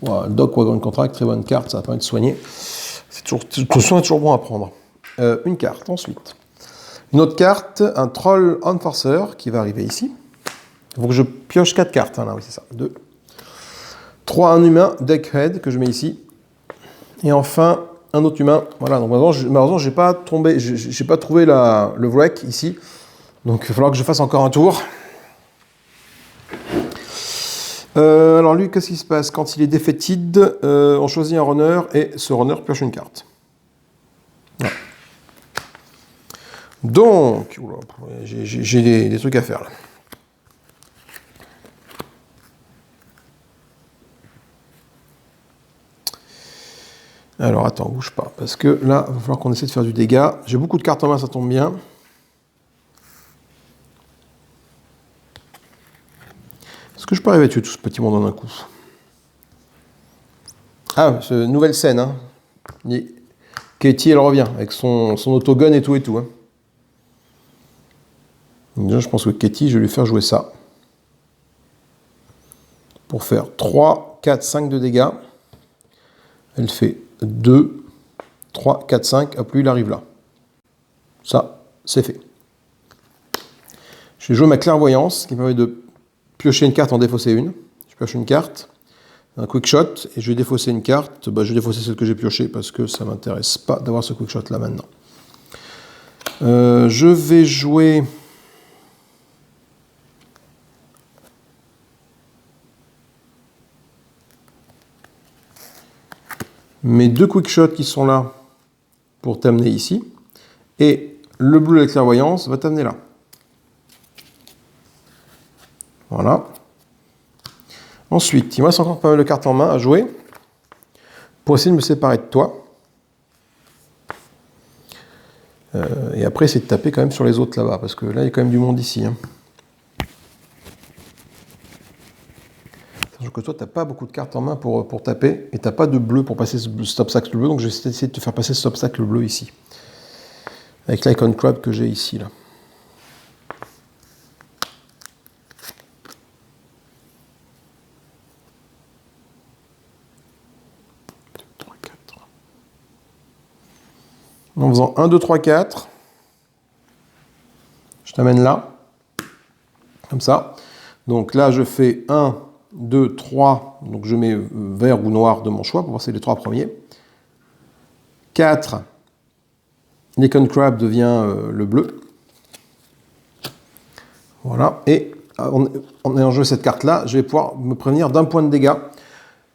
[SPEAKER 1] Voilà, le Doc Wagon Contract, très bonne carte, ça va permettre de soigner. C'est toujours bon à prendre. Une carte ensuite. Une autre carte, un Troll Enforcer qui va arriver ici. Il faut que je pioche 4 cartes, hein, là, oui, c'est ça. 2. 3, un humain, Deckhead, que je mets ici. Et enfin, un autre humain. Voilà, donc malheureusement, j'ai pas trouvé le wreck ici. Donc, il va falloir que je fasse encore un tour. Alors lui, qu'est-ce qui se passe? Quand il est defeated, on choisit un runner et ce runner pioche une carte. Voilà. Donc, j'ai des trucs à faire là. Alors attends, bouge pas, parce que là, il va falloir qu'on essaie de faire du dégât. J'ai beaucoup de cartes en main, ça tombe bien. Est-ce que je peux arriver à tuer tout ce petit monde en un coup? Ah, nouvelle scène, hein. Katie, elle revient, avec son autogun et tout. Hein. Déjà, je pense que Katie, je vais lui faire jouer ça. Pour faire 3, 4, 5 de dégâts. Elle fait 2, 3, 4, 5. Hop, lui, il arrive là. Ça, c'est fait. Je vais jouer ma clairvoyance, qui me permet de piocher une carte, en défausser une. Je pioche une carte, un quick shot, et je vais défausser une carte. Je vais défausser celle que j'ai piochée, parce que ça ne m'intéresse pas d'avoir ce quick shot là maintenant. Je vais jouer... mes 2 quick shots qui sont là pour t'amener ici. Et le bleu de la clairvoyance va t'amener là. Voilà. Ensuite, il me reste encore pas mal de cartes en main à jouer pour essayer de me séparer de toi. Et après, essayer de taper quand même sur les autres là-bas, parce que là, il y a quand même du monde ici. Hein. Je que toi, tu n'as pas beaucoup de cartes en main pour taper, et tu n'as pas de bleu pour passer cet obstacle bleu, donc je vais essayer de te faire passer cet obstacle bleu ici. Avec l'Icon Crab que j'ai ici, là. En faisant 1, 2, 3, 4, je t'amène là, comme ça. Donc là, je fais 1, 2, 3, donc je mets vert ou noir de mon choix pour voir c'est les 3 premiers. 4, l'Icon Crab devient le bleu. Voilà, et en ayant joué cette carte-là, je vais pouvoir me prévenir d'un point de dégâts.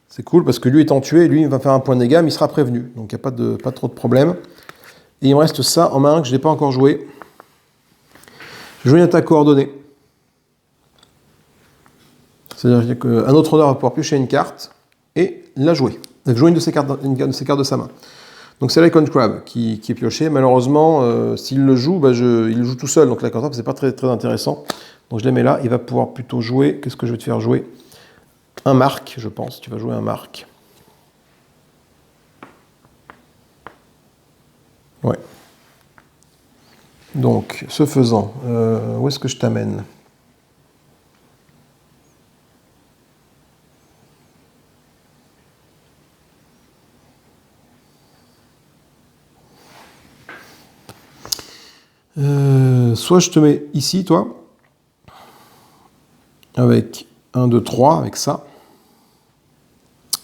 [SPEAKER 1] C'est cool parce que lui étant tué, lui il va faire un point de dégâts, mais il sera prévenu. Donc il n'y a pas trop de problème. Et il me reste ça en main que je n'ai pas encore joué. Je joue une attaque coordonnée. C'est-à-dire qu'un autre honneur va pouvoir piocher une carte et la jouer. Donc jouer une de ces cartes de sa main. Donc c'est l'Icon Crab qui est pioché. Malheureusement, s'il le joue, il le joue tout seul. Donc l'Icon Crab, c'est pas très, très intéressant. Donc je les mets là. Il va pouvoir plutôt jouer. Qu'est-ce que je vais te faire jouer? Un marque, je pense. Tu vas jouer un marque. Ouais. Donc, ce faisant, où est-ce que je t'amène? Soit je te mets ici, toi, avec 1, 2, 3, avec ça.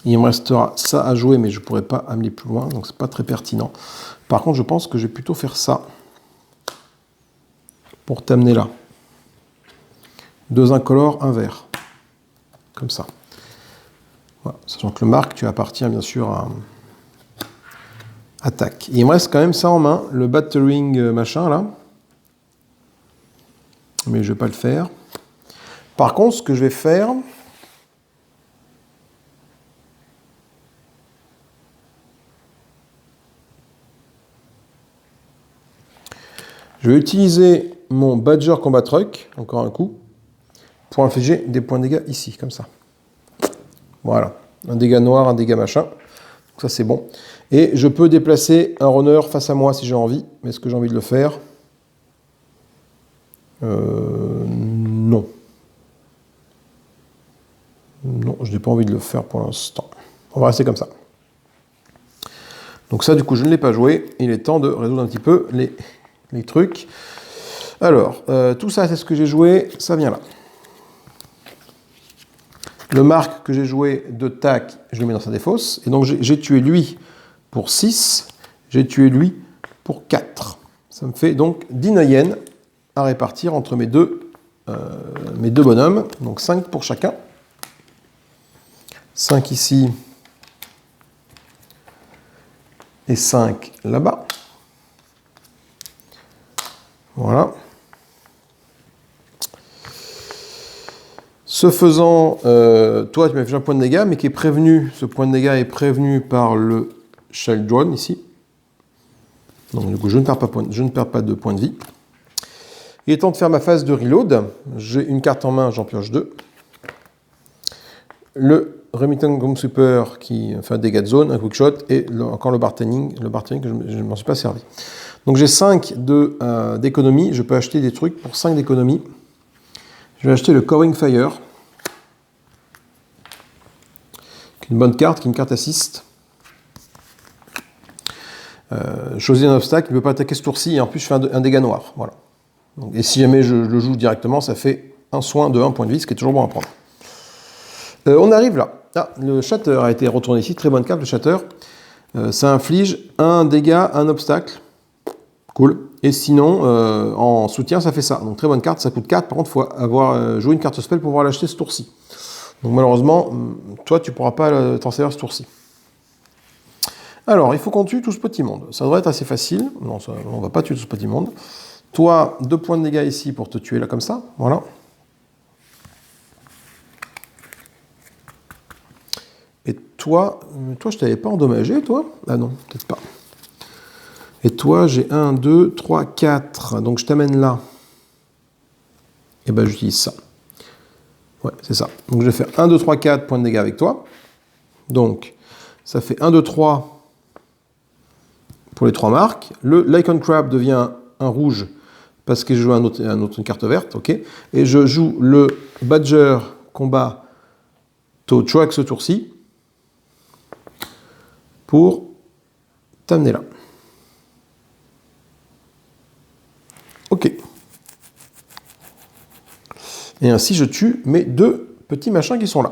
[SPEAKER 1] Il me restera ça à jouer, mais je ne pourrai pas amener plus loin, donc c'est pas très pertinent. Par contre, je pense que je vais plutôt faire ça pour t'amener là. 2 incolores, 1 vert. Comme ça. Voilà. Sachant que le marque, tu appartiens bien sûr à attaque. Et il me reste quand même ça en main, le battering machin là. Mais je ne vais pas le faire. Par contre, ce que je vais faire, je vais utiliser mon Badger Combat Truck, encore un coup, pour infliger des points de dégâts ici, comme ça. Voilà. Un dégât noir, un dégât machin. Donc ça, c'est bon. Et je peux déplacer un runner face à moi si j'ai envie. Mais est-ce que j'ai envie de le faire? Non. Non, je n'ai pas envie de le faire pour l'instant. On va rester comme ça. Donc ça, du coup, je ne l'ai pas joué. Il est temps de résoudre un petit peu les trucs. Alors, tout ça, c'est ce que j'ai joué. Ça vient là. Le marque que j'ai joué de tac, je le mets dans sa défausse. Et donc, j'ai tué lui pour 6. J'ai tué lui pour 4. Ça me fait donc 10 Nayen à répartir entre mes deux bonhommes. Donc 5 pour chacun. 5 ici et 5 là-bas. Voilà. Ce faisant, toi tu m'as fait un point de dégâts, mais qui est prévenu, ce point de dégâts est prévenu par le Shell Drone ici. Donc du coup je ne perds pas de points de vie. Il est temps de faire ma phase de reload. J'ai une carte en main, j'en pioche 2. Le Remington Gunnsweeper qui fait un dégât de zone, un quickshot, et encore le bartending que je ne m'en suis pas servi. Donc j'ai 5 d'économie, je peux acheter des trucs pour 5 d'économie. Je vais acheter le Cowing Fire, qui est une bonne carte, qui est une carte assist. Choisir un obstacle, il ne peut pas attaquer ce tour-ci, et en plus je fais un dégât noir. Voilà. Donc, et si jamais je le joue directement, ça fait un soin de 1 point de vie, ce qui est toujours bon à prendre. On arrive là. Ah, le Shatter a été retourné ici, très bonne carte le Shatter. Ça inflige un dégât, un obstacle. Cool. Et sinon, en soutien, ça fait ça. Donc très bonne carte, ça coûte 4. Par contre, il faut avoir joué une carte spell pour pouvoir l'acheter ce tour-ci. Donc malheureusement, toi, tu ne pourras pas t'en servir ce tour-ci. Alors, il faut qu'on tue tout ce petit monde. Ça devrait être assez facile. Non, on ne va pas tuer tout ce petit monde. Toi, 2 points de dégâts ici pour te tuer là comme ça. Voilà. Et toi, je t'avais pas endommagé, toi? Ah non, peut-être pas. Et toi, j'ai 1, 2, 3, 4. Donc je t'amène là. Et ben j'utilise ça. Ouais, c'est ça. Donc je vais faire 1, 2, 3, 4 points de dégâts avec toi. Donc ça fait 1, 2, 3 pour les 3 marques. Le l'Icon Crab devient un rouge parce que je joue une carte verte. Ok. Et je joue le Badger combat Troax ce tour-ci pour t'amener là. Ok. Et ainsi, je tue mes 2 petits machins qui sont là.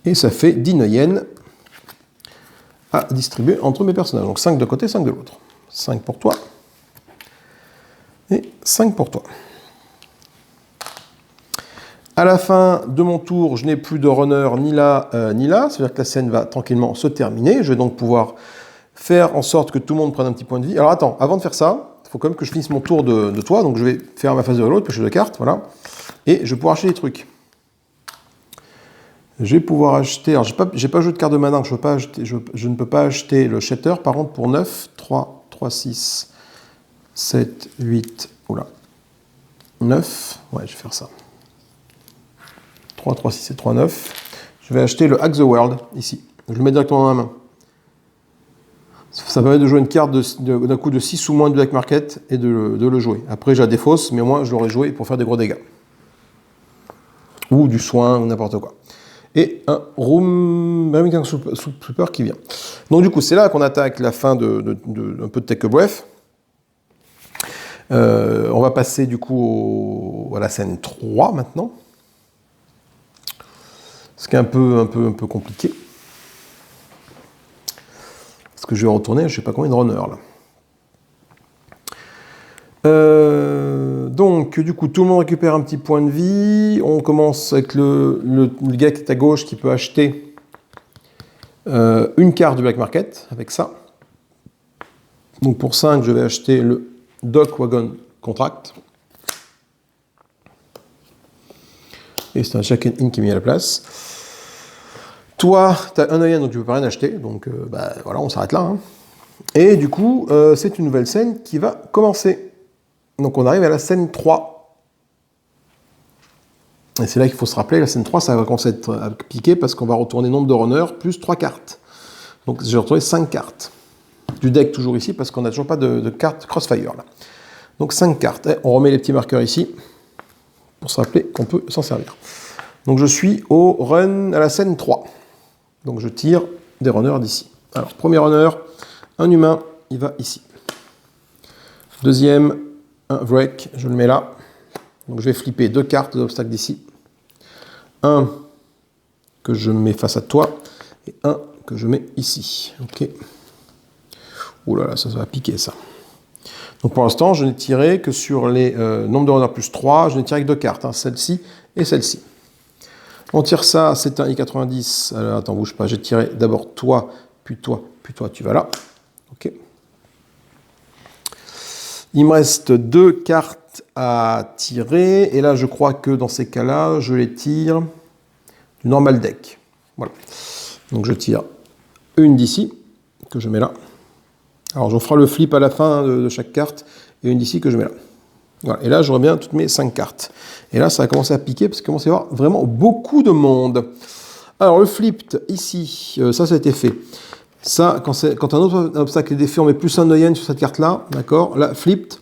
[SPEAKER 1] Et ça fait 10 Noyen à distribuer entre mes personnages. Donc 5 de côté, 5 de l'autre. 5 pour toi. Et 5 pour toi. À la fin de mon tour, je n'ai plus de runner ni là, ni là. C'est-à-dire que la scène va tranquillement se terminer. Je vais donc pouvoir faire en sorte que tout le monde prenne un petit point de vie. Alors attends, avant de faire ça, il faut quand même que je finisse mon tour de toi. Donc je vais faire ma phase de reload, piocher 2 cartes, voilà. Et je vais pouvoir acheter des trucs. Je vais pouvoir acheter... Alors j'ai pas joué de carte de mana, donc je ne peux pas acheter le Shatter. Par contre, pour 9, 3, 3, 6, 7, 8... Oula. 9. Ouais, je vais faire ça. 3, 3, 6 et 3, 9. Je vais acheter le Hack the World, ici. Je le mets directement dans la main. Ça permet de jouer une carte d'un coup de 6 ou moins du Black Market et de le jouer. Après, j'ai la défausse, mais au moins, je l'aurais joué pour faire des gros dégâts. Ou du soin, ou n'importe quoi. Et un Room American Super qui vient. Donc, du coup, c'est là qu'on attaque la fin un peu de Take a Breath. On va passer, du coup, à la scène 3, maintenant. Ce qui est un peu compliqué. Parce que je vais retourner, je ne sais pas combien de runners là. Donc, du coup, tout le monde récupère un petit point de vie. On commence avec le gars qui est à gauche qui peut acheter une carte du Black Market avec ça. Donc, pour 5, je vais acheter le Dock Wagon Contract. Et c'est un check-in qui est mis à la place. Toi, tu as un Noyen, donc tu ne peux pas rien acheter. Donc, voilà, on s'arrête là. Hein. Et du coup, c'est une nouvelle scène qui va commencer. Donc, on arrive à la scène 3. Et c'est là qu'il faut se rappeler, la scène 3, ça va commencer à être appliqué parce qu'on va retourner nombre de runners plus 3 cartes. Donc, j'ai retrouvé 5 cartes. Du deck toujours ici parce qu'on n'a toujours pas de carte Crossfire là. Donc, 5 cartes. Et on remet les petits marqueurs ici pour se rappeler qu'on peut s'en servir. Donc, je suis au run à la scène 3. Donc, je tire des runners d'ici. Alors, premier runner, un humain, il va ici. Deuxième, un Wreck, je le mets là. Donc, je vais flipper 2 cartes d'obstacles d'ici. Un que je mets face à toi et un que je mets ici. Ok. Ouh là là, ça va piquer ça. Donc, pour l'instant, je n'ai tiré que sur les nombres de runners plus 3. Je n'ai tiré que 2 cartes, hein, celle-ci et celle-ci. On tire ça, c'est un I90. Alors, attends, bouge pas. J'ai tiré d'abord toi, puis toi, tu vas là. Ok. Il me reste 2 cartes à tirer. Et là, je crois que dans ces cas-là, je les tire du normal deck. Voilà. Donc, je tire une d'ici, que je mets là. Alors, j'en ferai le flip à la fin de chaque carte. Et une d'ici que je mets là. Voilà. Et là, j'aurai bien toutes mes 5 cartes. Et là, ça va commencer à piquer parce qu'il commence à y avoir vraiment beaucoup de monde. Alors, le flip, ici, ça a été fait. Ça, quand un autre obstacle est défait, on met plus un Noyen sur cette carte-là. D'accord. Là, flipped,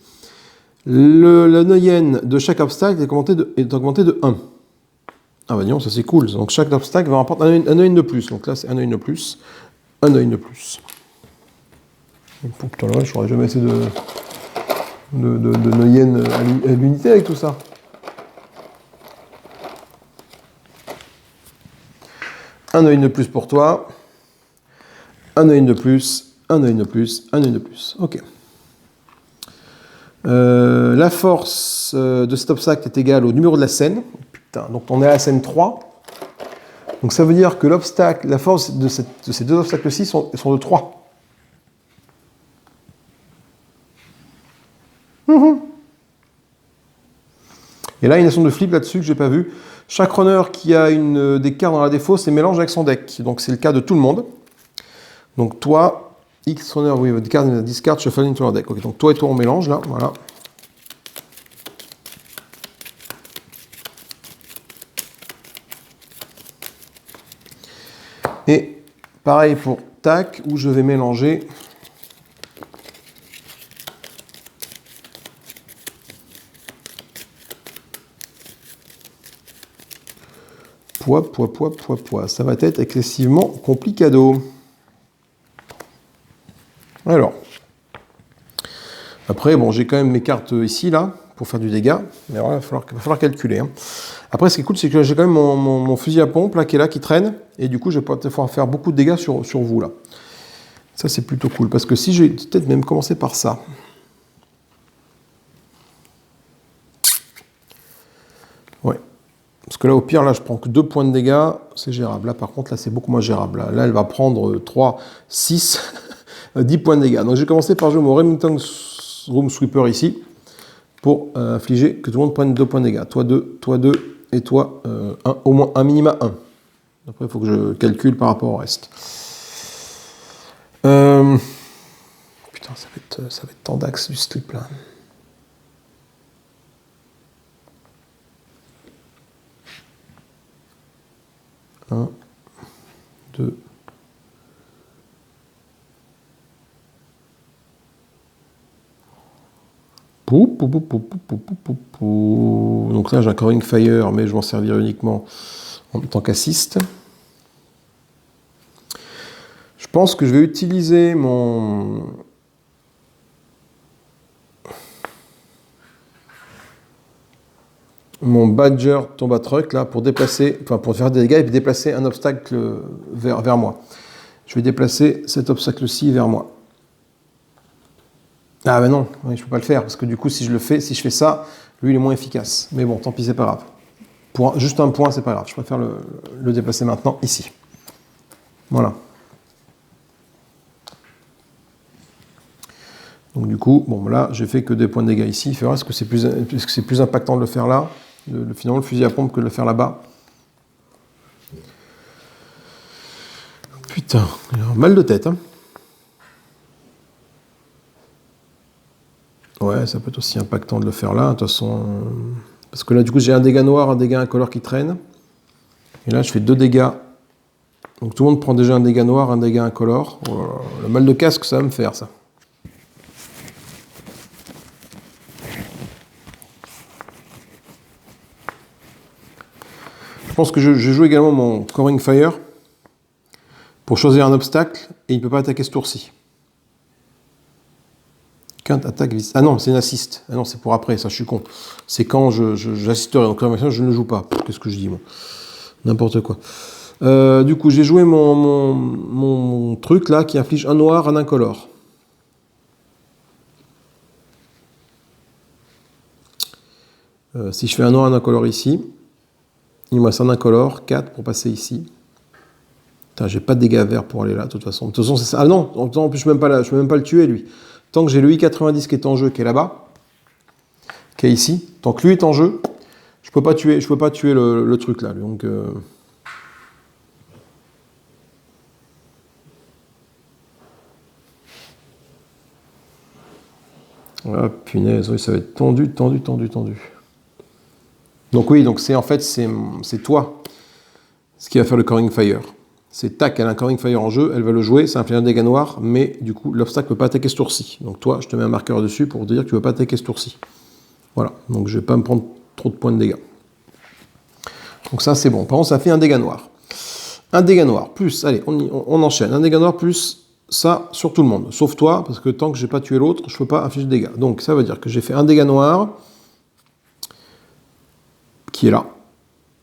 [SPEAKER 1] le Noyen de chaque obstacle est augmenté de 1. Ah bah non, ça c'est cool. Donc, chaque obstacle va rapporter un Noyen de plus. Donc là, c'est un Noyen de plus. Un Noyen de plus. Oh, putain, là, je n'aurais jamais essayé de Noyen à l'unité avec tout ça. Un œil de plus pour toi. Un œil de plus. Un œil de plus. Un œil de plus. Ok. La force de cet obstacle est égale au numéro de la scène. Putain, donc on est à la scène 3. Donc ça veut dire que l'obstacle, la force de ces deux obstacles-ci sont de 3. Et là, il y a une action de flip là-dessus que j'ai pas vu. Chaque runner qui a des cartes dans la défausse les mélange avec son deck. Donc c'est le cas de tout le monde. Donc toi, X runner, oui, votre carte discard shuffle into your deck. Ok, donc toi et toi on mélange là, voilà. Et pareil pour tac, où je vais mélanger poids. Ça va être excessivement complicado. Alors, après, bon, j'ai quand même mes cartes ici, là, pour faire du dégât. Mais alors, il va falloir calculer. Hein. Après, ce qui est cool, c'est que j'ai quand même mon fusil à pompe, là, qui est là, qui traîne. Et du coup, je vais pouvoir faire beaucoup de dégâts sur vous, là. Ça, c'est plutôt cool. Parce que si je vais peut-être même commencer par ça. Ouais. Parce que là, au pire, là, je prends que 2 points de dégâts. C'est gérable. Là, par contre, là, c'est beaucoup moins gérable. Là, elle va prendre 3, 6, 10 points de dégâts. Donc, je vais commencer par jouer mon Remington Room Sweeper ici. Pour infliger que tout le monde prenne 2 points de dégâts. Toi 2, et toi 1, au moins un minima 1. Après, il faut que je calcule par rapport au reste. Putain, ça va être tant d'axes du strip là. Un, 2. Donc là, j'ai un Covering Fire, mais je vais m'en servir uniquement en tant qu'assist. Je pense que je vais utiliser mon Badger Tomba Truck là pour déplacer, enfin pour faire des dégâts et puis déplacer un obstacle vers moi. Je vais déplacer cet obstacle-ci vers moi. Ah ben non, oui, je peux pas le faire parce que du coup si je fais ça, lui il est moins efficace. Mais bon, tant pis, c'est pas grave. Pour juste un point, c'est pas grave. Je préfère le déplacer maintenant ici. Voilà. Donc du coup, bon là, j'ai fait que des points de dégâts ici. Est-ce que c'est plus impactant de le faire là, finalement le fusil à pompe, que de le faire là-bas? Putain, mal de tête. Hein. Ouais, ça peut être aussi impactant de le faire là, de toute façon. Parce que là, du coup, j'ai un dégât noir, un dégât incolore qui traîne. Et là, je fais 2 dégâts. Donc tout le monde prend déjà un dégât noir, un dégât incolore. Oh là là, le mal de casque, ça va me faire, ça. Je pense que je joue également mon Covering Fire pour choisir un obstacle et il ne peut pas attaquer ce tour-ci. Quand attaque vis. Ah non, c'est une assist. Ah non, c'est pour après, ça je suis con. C'est quand j'assisterai. Donc là, je ne joue pas. Qu'est-ce que je dis, moi? N'importe quoi. Du coup, j'ai joué mon truc là qui inflige un noir, un incolore. Si je fais un noir, un incolore ici, il me reste un incolore, 4 pour passer ici. Putain, j'ai pas de dégâts verts pour aller là, de toute façon. De toute façon, c'est ça. Ah non, en plus, je ne peux même pas le tuer, lui. Tant que j'ai le I-90 qui est en jeu, qui est là-bas, qui est ici, tant que lui est en jeu, je peux pas tuer le truc là. Donc, ah punaise, oui, ça va être tendu. Donc oui, donc c'est toi ce qui va faire le Covering Fire. C'est tac, elle a un Covering Fire en jeu, elle va le jouer, c'est un flyer de dégâts noirs, mais du coup, l'obstacle ne peut pas attaquer ce tour-ci. Donc toi, je te mets un marqueur dessus pour te dire que tu ne peux pas attaquer ce tour-ci. Voilà, donc je ne vais pas me prendre trop de points de dégâts. Donc ça, c'est bon. Par contre, ça fait un dégât noir. Un dégât noir, plus, allez, on enchaîne. Un dégât noir, plus ça sur tout le monde. Sauf toi, parce que tant que je n'ai pas tué l'autre, je ne peux pas infliger de dégâts. Donc ça veut dire que j'ai fait un dégât noir, qui est là,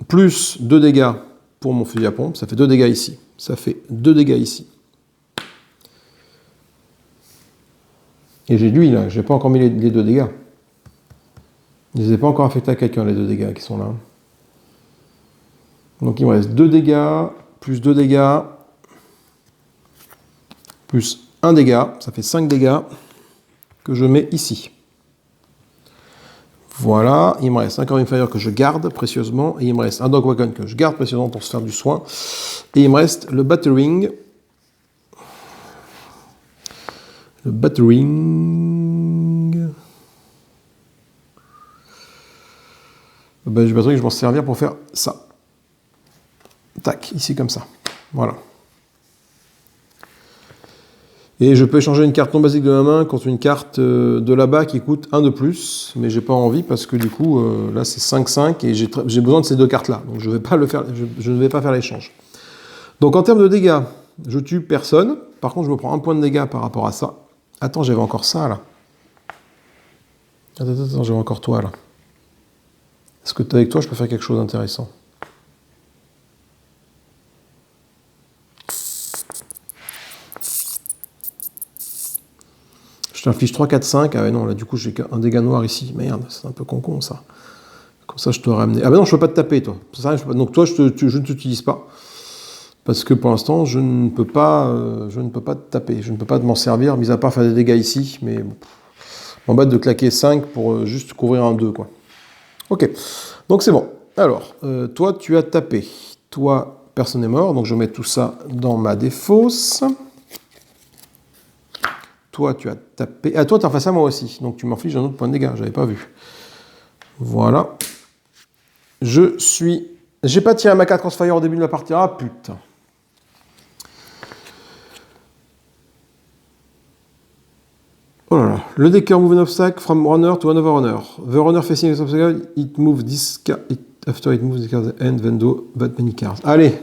[SPEAKER 1] plus 2 dégâts pour mon fusil à pompe, ça fait 2 dégâts ici. Ça fait 2 dégâts ici. Et j'ai lui là, je n'ai pas encore mis les 2 dégâts. Je ne les ai pas encore affectés à quelqu'un, les 2 dégâts qui sont là. Donc il me reste 2 dégâts, plus 2 dégâts, plus 1 dégât, ça fait 5 dégâts que je mets ici. Voilà, il me reste un Covering Fire que je garde précieusement, et il me reste un Dog Wagon que je garde précieusement pour se faire du soin, et il me reste le Battering. Le Battering. Ben, je vais m'en servir pour faire ça. Tac, ici comme ça. Voilà. Et je peux échanger une carte non basique de ma main contre une carte de là-bas qui coûte 1 de plus, mais j'ai pas envie parce que du coup, là c'est 5-5 et j'ai besoin de ces deux cartes-là. Donc je vais pas le faire, je ne vais pas faire l'échange. Donc en termes de dégâts, je tue personne. Par contre, je me prends 1 point de dégâts par rapport à ça. Attends, j'avais encore ça là. Attends, j'avais encore toi là. Est-ce que avec toi, je peux faire quelque chose d'intéressant? Je t'inflige 3, 4, 5. Ah ouais, non, là, du coup, j'ai un dégât noir ici. Merde, c'est un peu con, ça. Comme ça, je t'aurais amené. Ah bah non, je peux pas te taper, toi. Ça, donc, toi, je ne t'utilise pas. Parce que pour l'instant, je ne peux pas te taper. Je ne peux pas m'en servir, mis à part faire des dégâts ici. Mais bon, m'embête de claquer 5 pour juste couvrir un 2, quoi. Ok. Donc, c'est bon. Alors, toi, tu as tapé. Toi, personne n'est mort. Donc, je mets tout ça dans ma défausse. Toi, tu as tapé. Ah, toi, tu as face à moi aussi. Donc, tu m'infliges un autre point de dégâts. Je n'avais pas vu. Voilà. J'ai pas tiré ma carte Crossfire au début de la partie. Ah, putain. Oh là là. Le decker move an obstacle from runner to another runner. The runner facing this obstacle, it moves this card. After it moves the card at the end, then do that many cards. Allez.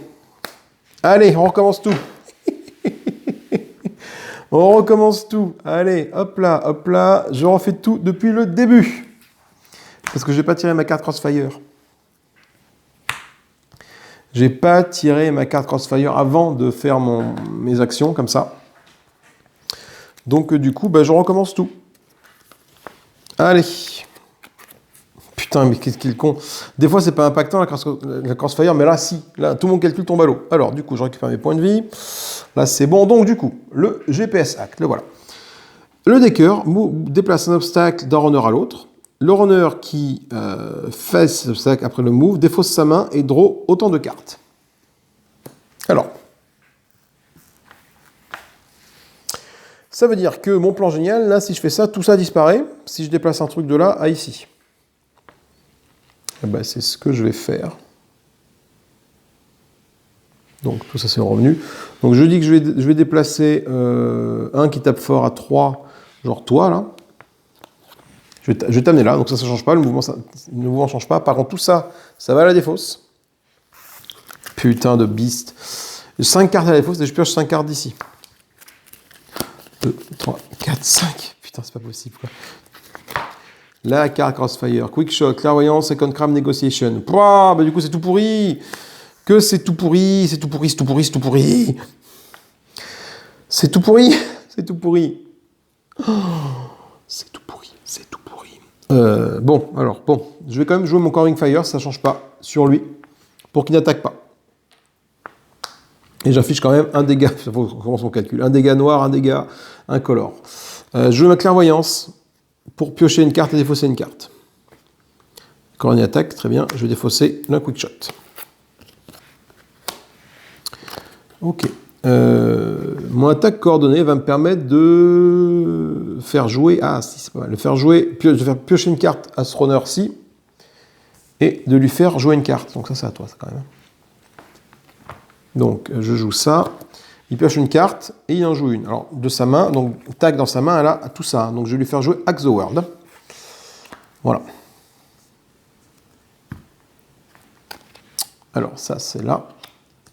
[SPEAKER 1] Allez, on recommence tout. On recommence tout. Allez, hop là, je refais tout depuis le début. Parce que je n'ai pas tiré ma carte Crossfire. J'ai pas tiré ma carte Crossfire avant de faire mes actions, comme ça. Donc du coup, bah, je recommence tout. Allez. Putain, mais qu'est-ce qu'il est con. Des fois, c'est pas impactant la Crossfire, mais là, si. Là, tout mon calcul tombe à l'eau. Alors, du coup, je récupère mes points de vie. Là, c'est bon. Donc, du coup, le GPS Act, le voilà. Le decker déplace un obstacle d'un runner à l'autre. Le runner qui fait cet obstacle après le move défausse sa main et draw autant de cartes. Alors, ça veut dire que mon plan génial, là, si je fais ça, tout ça disparaît. Si je déplace un truc de là à ici. Eh ben, c'est ce que je vais faire. Donc tout ça c'est revenu. Donc je dis que je vais déplacer un qui tape fort à 3, genre toi là. Je vais t'amener là, donc ça ne change pas, le mouvement ne change pas. Par contre tout ça, ça va à la défausse. Putain de beast. 5 cartes à la défausse et je pioche 5 cartes d'ici. 2, 3, 4, 5. Putain, c'est pas possible quoi. La carte Crossfire, Quick Shot, Clairvoyance, Second Cram, Negotiation. Pouah, bah du coup c'est tout pourri. Que c'est tout pourri, c'est tout pourri, c'est tout pourri, c'est tout pourri. C'est tout pourri, c'est tout pourri. Oh, c'est tout pourri, c'est tout pourri. Bon, je vais quand même jouer mon Coring Fire, ça change pas, sur lui, pour qu'il n'attaque pas. Et j'affiche quand même un dégât, il faut qu'on commence mon calcul, un dégât noir, un dégât incolore. Je joue ma Clairvoyance pour piocher une carte et défausser une carte. Quand on y attaque, très bien, je vais défausser le Quick Shot. Ok. Mon attaque coordonnée va me permettre de faire jouer. Ah, si, c'est pas mal. De faire piocher une carte à ce runner-ci et de lui faire jouer une carte. Donc, ça, c'est à toi, ça, quand même. Donc, je joue ça. Il pioche une carte et il en joue une. Alors, de sa main, donc, tac dans sa main, elle a tout ça. Donc, je vais lui faire jouer Axe the World. Voilà. Alors, ça, c'est là.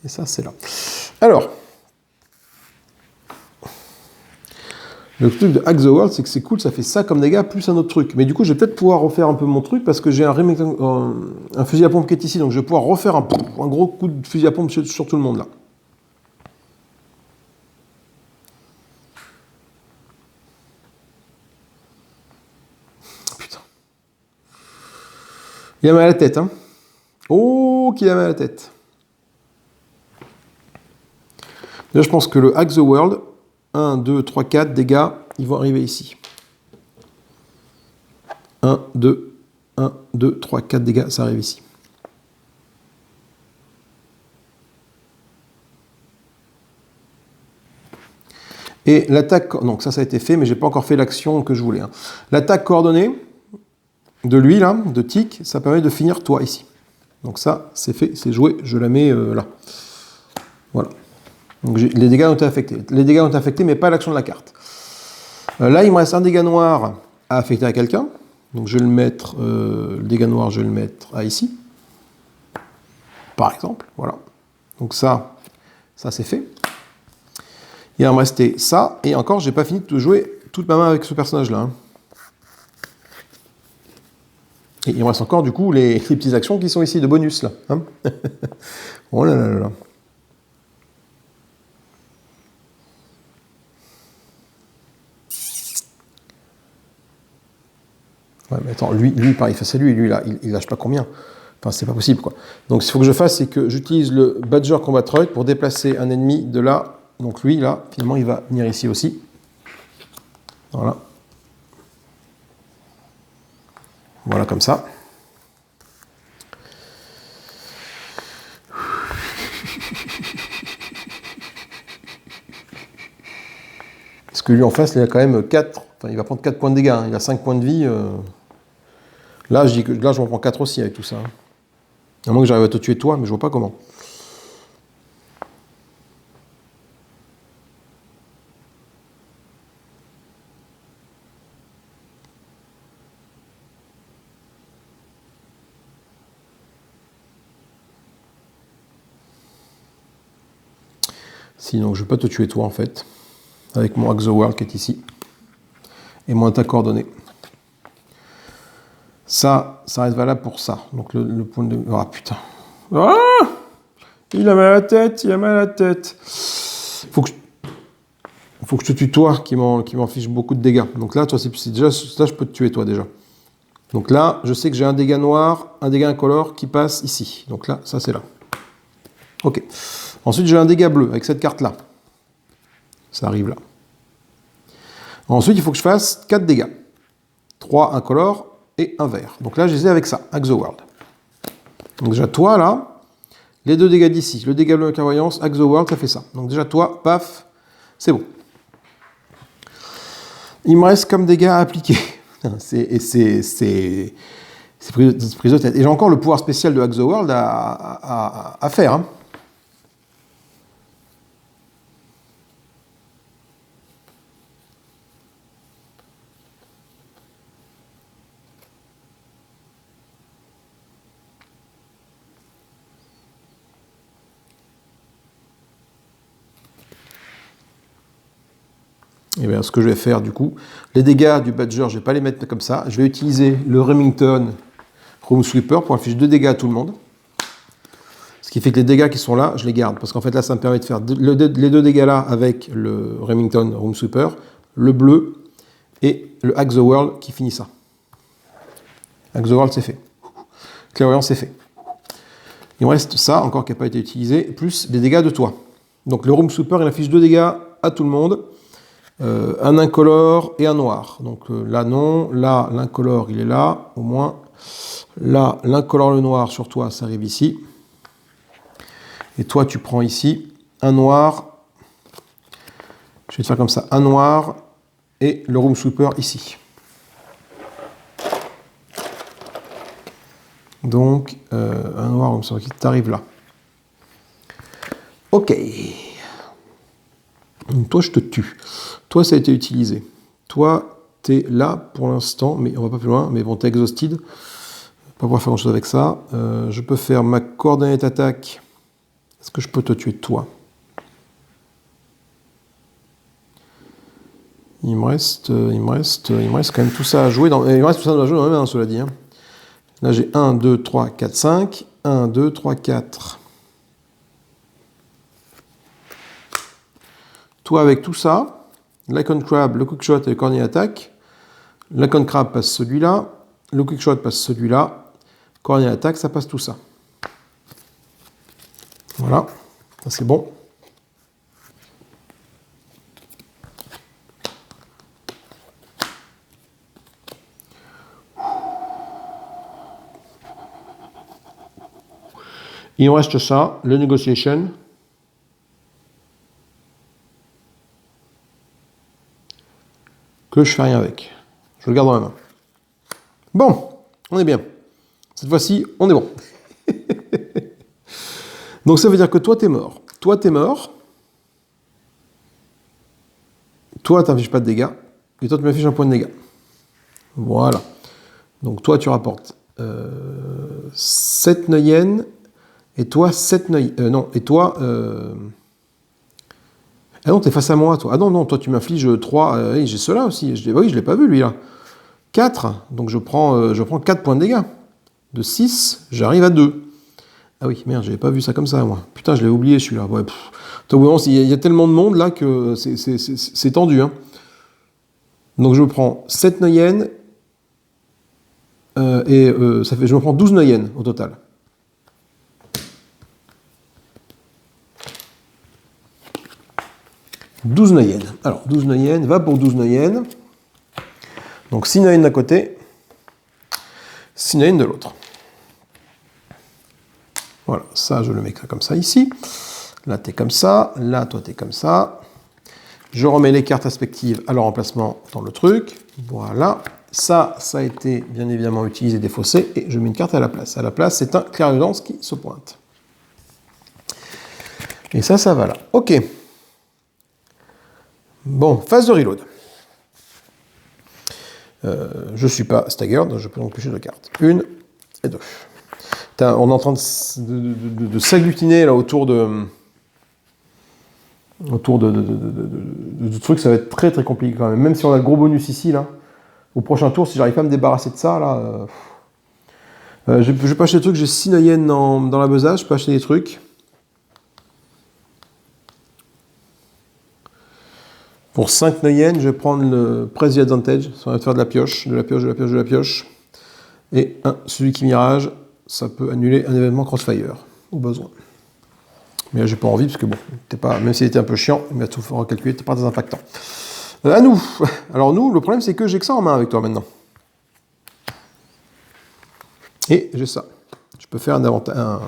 [SPEAKER 1] Et ça, c'est là. Alors, le truc de Hack the World, c'est que c'est cool, ça fait ça comme dégâts, plus un autre truc. Mais du coup, je vais peut-être pouvoir refaire un peu mon truc, parce que j'ai un fusil à pompe qui est ici, donc je vais pouvoir refaire un gros coup de fusil à pompe sur tout le monde, là. Putain. Il a mal à la tête, hein. Oh, qu'il a mal à la tête. Là, je pense que le Hack the World, 1, 2, 3, 4 dégâts, ils vont arriver ici. 1, 2, 3, 4 dégâts, ça arrive ici. Et l'attaque, donc ça a été fait, mais j'ai pas encore fait l'action que je voulais. Hein. L'attaque coordonnée de lui, là, de Tic, ça permet de finir toi ici. Donc ça, c'est fait, c'est joué, je la mets là. Voilà. Donc les dégâts ont été affectés. Les dégâts ont été affectés, mais pas l'action de la carte. Là, il me reste un dégât noir à affecter à quelqu'un. Donc je vais le mettre, le dégât noir, je vais le mettre à ici. Par exemple, voilà. Donc ça c'est fait. Il va me rester ça, et encore, j'ai pas fini de jouer toute ma main avec ce personnage-là. Hein. Et il me reste encore, du coup, les petites actions qui sont ici, de bonus, là. Hein. Oh là là là là. Ouais, mais attends, lui pareil, face à lui, là, il lâche pas combien. Enfin, c'est pas possible, quoi. Donc, ce qu'il faut que je fasse, c'est que j'utilise le Badger Combat Droid pour déplacer un ennemi de là. Donc, lui, là, finalement, il va venir ici aussi. Voilà. Voilà, comme ça. Parce que lui, en face, il a quand même 4. Enfin, il va prendre 4 points de dégâts. Hein. Il a 5 points de vie. Là, je dis que là, je m'en prends 4 aussi avec tout ça. Hein. À moins que j'arrive à te tuer toi, mais je vois pas comment. Sinon, je vais pas te tuer toi, en fait. Avec mon Exoworld qui est ici. Et mon attaque coordonnée. Ça reste valable pour ça. Donc le point de... Ah, putain. Ah, il a mal à la tête, il a mal à la tête. Faut que je te tue toi, qui m'en fiche beaucoup de dégâts. Donc là, toi, c'est déjà... Là, je peux te tuer, toi, déjà. Donc là, je sais que j'ai un dégât noir, un dégât incolore qui passe ici. Donc là, ça, c'est là. Ok. Ensuite, j'ai un dégât bleu avec cette carte-là. Ça arrive là. Ensuite, il faut que je fasse 4 dégâts. 3 incolores et un vert. Donc là, je les ai avec ça, Exoworld. Donc déjà, toi, là, les 2 dégâts d'ici, le dégât bleu avec la voyance, Exoworld, ça fait ça. Donc déjà, toi, paf, c'est bon. Il me reste comme dégâts à appliquer. C'est prise de tête. Et j'ai encore le pouvoir spécial de Exoworld à faire. Hein. Et bien, ce que je vais faire du coup, les dégâts du Badger, je ne vais pas les mettre comme ça. Je vais utiliser le Remington Room Sweeper pour afficher 2 dégâts à tout le monde. Ce qui fait que les dégâts qui sont là, je les garde. Parce qu'en fait là, ça me permet de faire les 2 dégâts là avec le Remington Room Sweeper, le bleu et le Exoworld qui finit ça. Exoworld, c'est fait. Clairvoyance, c'est fait. Il me reste ça, encore qui n'a pas été utilisé, plus les dégâts de toi. Donc le Room Sweeper, il affiche 2 dégâts à tout le monde. Un incolore et un noir. Donc là non, là l'incolore il est là, au moins. Là l'incolore le noir sur toi ça arrive ici. Et toi tu prends ici un noir. Je vais te faire comme ça, un noir et le Room Sweeper ici. Donc un noir Room Sweeper qui t'arrive là. Ok. Donc, toi je te tue. Toi, ça a été utilisé. Toi, tu es là pour l'instant, mais on va pas plus loin. Mais bon, tu es exhausted. Pas pouvoir faire grand chose avec ça. Je peux faire ma coordonnée d'attaque. Est-ce que je peux te tuer toi? Il me reste quand même tout ça à jouer. Il me reste tout ça à jouer dans les mains, cela dit. Hein. Là, j'ai 1, 2, 3, 4, 5. 1, 2, 3, 4. Toi, avec tout ça. L'Icon Crab, le Quickshot et le Coordinate Attack. L'Icon Crab passe celui-là. Le Quickshot passe celui-là. Coordinate Attack, ça passe tout ça. Voilà. Ça, c'est bon. Il nous reste ça, le Negotiation. Que je fais rien avec. Je le garde dans la main. Bon, on est bien. Cette fois-ci, on est bon. Donc ça veut dire que toi, t'es mort. Toi, t'es mort. toi, tu n'affiches pas de dégâts. Et toi, tu m'affiches un point de dégâts. Voilà. Donc toi, tu rapportes 7 Neuyen. Et toi, 7 Neuyen. Non, et toi... Ah non, t'es face à moi, toi. Ah non, non, toi, tu m'infliges 3. J'ai ceux-là aussi. Oui, je l'ai pas vu, lui, là. 4. Donc je prends 4 points de dégâts. De 6, j'arrive à 2. Ah oui, merde, j'avais pas vu ça comme ça, moi. Putain, je l'avais oublié, celui-là. Ouais, il y a tellement de monde, là, que c'est tendu, hein. Donc je prends 7 Neuyen. Je me prends 12 Neuyen, au total. « 12 Neuyen. Alors, 12 Neuyen, va pour 12 Neuyen. Donc 6 Neuyen d'un côté, 6 Neuyen de l'autre. Voilà, ça, je le mets comme ça ici. Là, t'es comme ça. Là, toi, t'es comme ça. Je remets les cartes respectives à leur emplacement dans le truc. Voilà. Ça a été bien évidemment utilisé, défaussé, et je mets une carte à la place. À la place, c'est un clair-de-lance qui se pointe. Et ça va là. Ok. Bon, phase de reload. Je ne suis pas staggered, donc je peux donc piocher 2 cartes. 1 et 2. On est en train de s'agglutiner là autour de trucs, ça va être très très compliqué quand même. Même si on a le gros bonus ici, là, au prochain tour, si j'arrive pas à me débarrasser de ça, là... je vais pas acheter des trucs, j'ai 6 Neuyen dans la besace, je peux acheter des trucs. Pour 5 Neuyen, je vais prendre le Press the Advantage, ça va faire de la pioche. Et celui qui mirage, ça peut annuler un événement Crossfire, au besoin. Mais là, j'ai pas envie, parce que bon, même s'il était un peu chiant, mais à tout recalculer, t'es pas très impactant. À nous. Alors nous, le problème, c'est que j'ai que ça en main avec toi maintenant. Et j'ai ça. Je peux faire un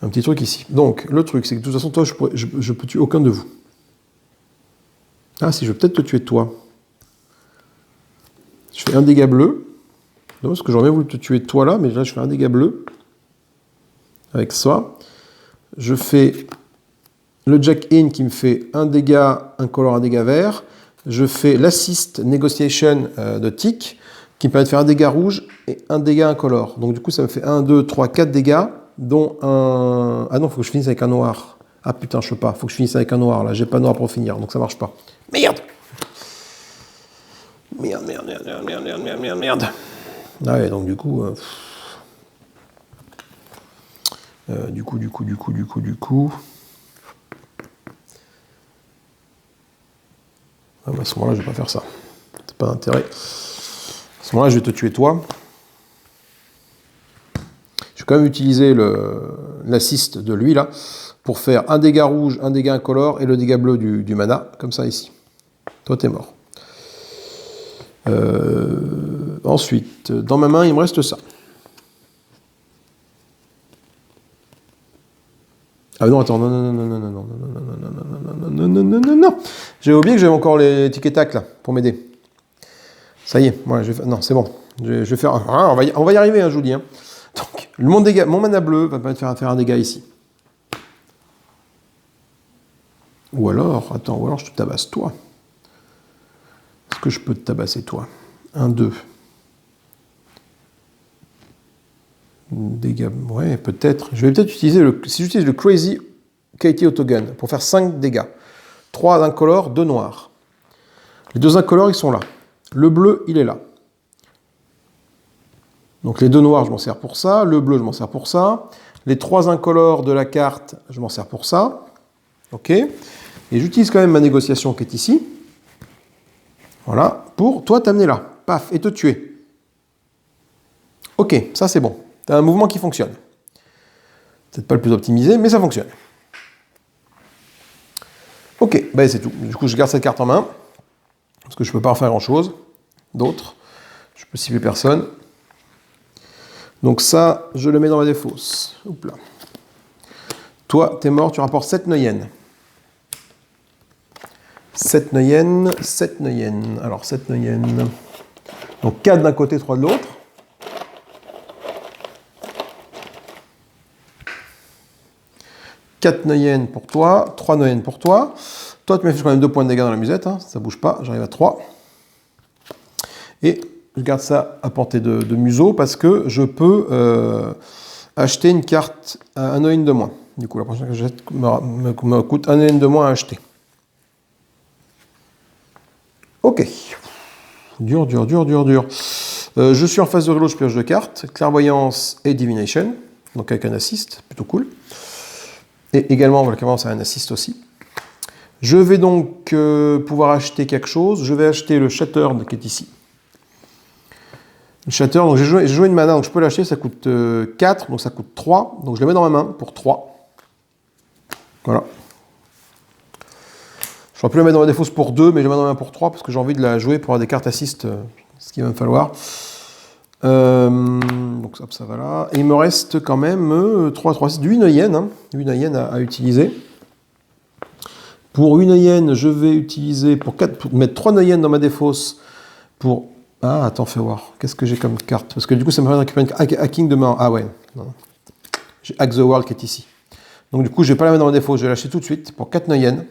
[SPEAKER 1] petit truc ici. Donc, le truc, c'est que de toute façon, toi, je peux tuer aucun de vous. Ah si, je vais peut-être te tuer toi. Je fais un dégât bleu. Non, parce que j'aurais bien voulu te tuer toi là, mais là je fais un dégât bleu. Avec ça. Je fais le Jack-in qui me fait un dégât incolore, un dégât vert. Je fais l'assist Negotiation de Tic qui me permet de faire un dégât rouge et un dégât incolore. Donc du coup ça me fait 1, 2, 3, 4 dégâts, dont un... Ah non, faut que je finisse avec un noir. Ah putain, je peux pas, faut que je finisse avec un noir là, j'ai pas de noir pour finir, donc ça marche pas. Merde. Merde. Ah ouais, donc du coup... Du coup... Ah bah à ce moment-là, je vais pas faire ça. C'est pas d'intérêt. À ce moment-là, je vais te tuer toi. Je vais quand même utiliser l'assist de lui là pour faire un dégât rouge, un dégât incolore et le dégât bleu du mana, comme ça ici. Toi, t'es mort. Ensuite, dans ma main, il me reste ça. Ah non, attends, non. J'ai oublié que j'avais encore les tickets tac là, pour m'aider. Ça y est, voilà, non, c'est bon. Je vais faire... on va y arriver, hein, je vous dis. Hein. Donc, mon mana bleu va permettre de faire un dégât ici. Ou alors je te tabasse toi. Est-ce que je peux te tabasser toi? 1, 2. Dégâts, ouais, peut-être. Je vais peut-être utiliser si j'utilise le Crazy Katie Autogun pour faire 5 dégâts. 3 incolores, 2 noirs. Les 2 incolores, ils sont là. Le bleu, il est là. Donc les 2 noirs, je m'en sers pour ça. Le bleu, je m'en sers pour ça. Les 3 incolores de la carte, je m'en sers pour ça. Ok. Et j'utilise quand même ma négociation qui est ici. Voilà. Pour toi t'amener là. Paf. Et te tuer. Ok. Ça, c'est bon. T'as un mouvement qui fonctionne. Peut-être pas le plus optimisé, mais ça fonctionne. Ok. Ben c'est tout. Du coup, je garde cette carte en main. Parce que je peux pas en faire grand-chose. D'autres. Je peux cibler personne. Donc ça, je le mets dans la défausse. Oups là. Toi, t'es mort, tu rapportes 7 Neuyen. 7 Neuyen. Alors 7 Neuyen. Donc 4 d'un côté, 3 de l'autre. « 4 Neuyen pour toi, 3 Neuyen pour toi. Toi, tu m'as fait quand même 2 points de dégâts dans la musette, hein, ça bouge pas, j'arrive à 3. Et je garde ça à portée de museau parce que je peux acheter une carte à 1 EN de moins. Du coup, la prochaine que j'achète me coûte 1 EN de moins à acheter. Ok. Dur. Je suis en phase de reload, je pioche 2 cartes. Clairvoyance et Divination. Donc avec un assist, plutôt cool. Et également, la clairvoyance a un assist aussi. Je vais donc pouvoir acheter quelque chose. Je vais acheter le Shattered qui est ici. Le Shattered, donc j'ai joué une mana, donc je peux l'acheter, ça coûte 4, donc ça coûte 3. Donc je le mets dans ma main pour 3. Voilà. J'aurais pu la mettre dans ma défausse pour 2, mais je la mets dans ma main pour 3 parce que j'ai envie de la jouer pour avoir des cartes assist, ce qu'il va me falloir. Donc ça va là. Et il me reste quand même 3, 6, 8 Noyen, hein, 8 Noyen à utiliser. Pour une Noyen, je vais utiliser pour mettre 3 Noyen dans ma défausse pour... Ah, attends, fais voir. Qu'est-ce que j'ai comme carte? Parce que du coup, ça me permet de récupérer une hacking de main. Ah ouais. J'ai Hack the World qui est ici. Donc du coup, je ne vais pas la mettre dans ma défausse, je vais l'acheter tout de suite pour 4 Noyen.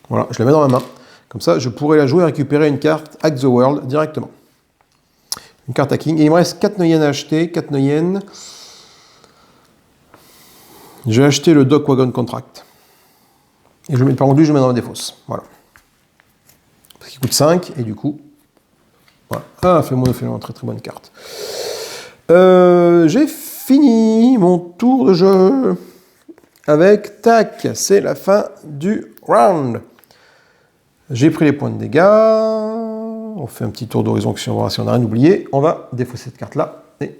[SPEAKER 1] Voilà, je la mets dans ma main. Comme ça, je pourrais la jouer et récupérer une carte Hack the World directement. Une carte hacking. Et il me reste 4 Noyen à acheter. 4 Noyen. Je vais acheter le Dock Wagon Contract. Et par contre, lui, je le mets dans ma défausse. Voilà. Parce qu'il coûte 5, et du coup... Voilà. Ah, fait monophylement, très très bonne carte. J'ai fini mon tour de jeu. Avec tac, c'est la fin du round. J'ai pris les points de dégâts. On fait un petit tour d'horizon si on n'a rien oublié. On va défausser cette carte-là. Et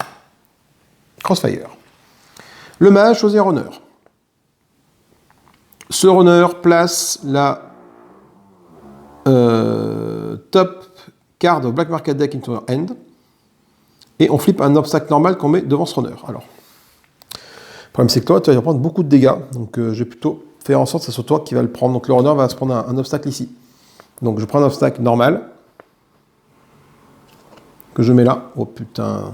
[SPEAKER 1] Crossfire. Le mage choisit un runner. Ce runner place la top card of Black Market Deck into our hand. Et on flippe un obstacle normal qu'on met devant ce runner. Alors, le problème c'est que toi, tu vas prendre beaucoup de dégâts. Donc je vais plutôt faire en sorte que ce soit toi qui va le prendre. Donc le runner va se prendre un obstacle ici. Donc je prends un obstacle normal. Que je mets là. Oh putain.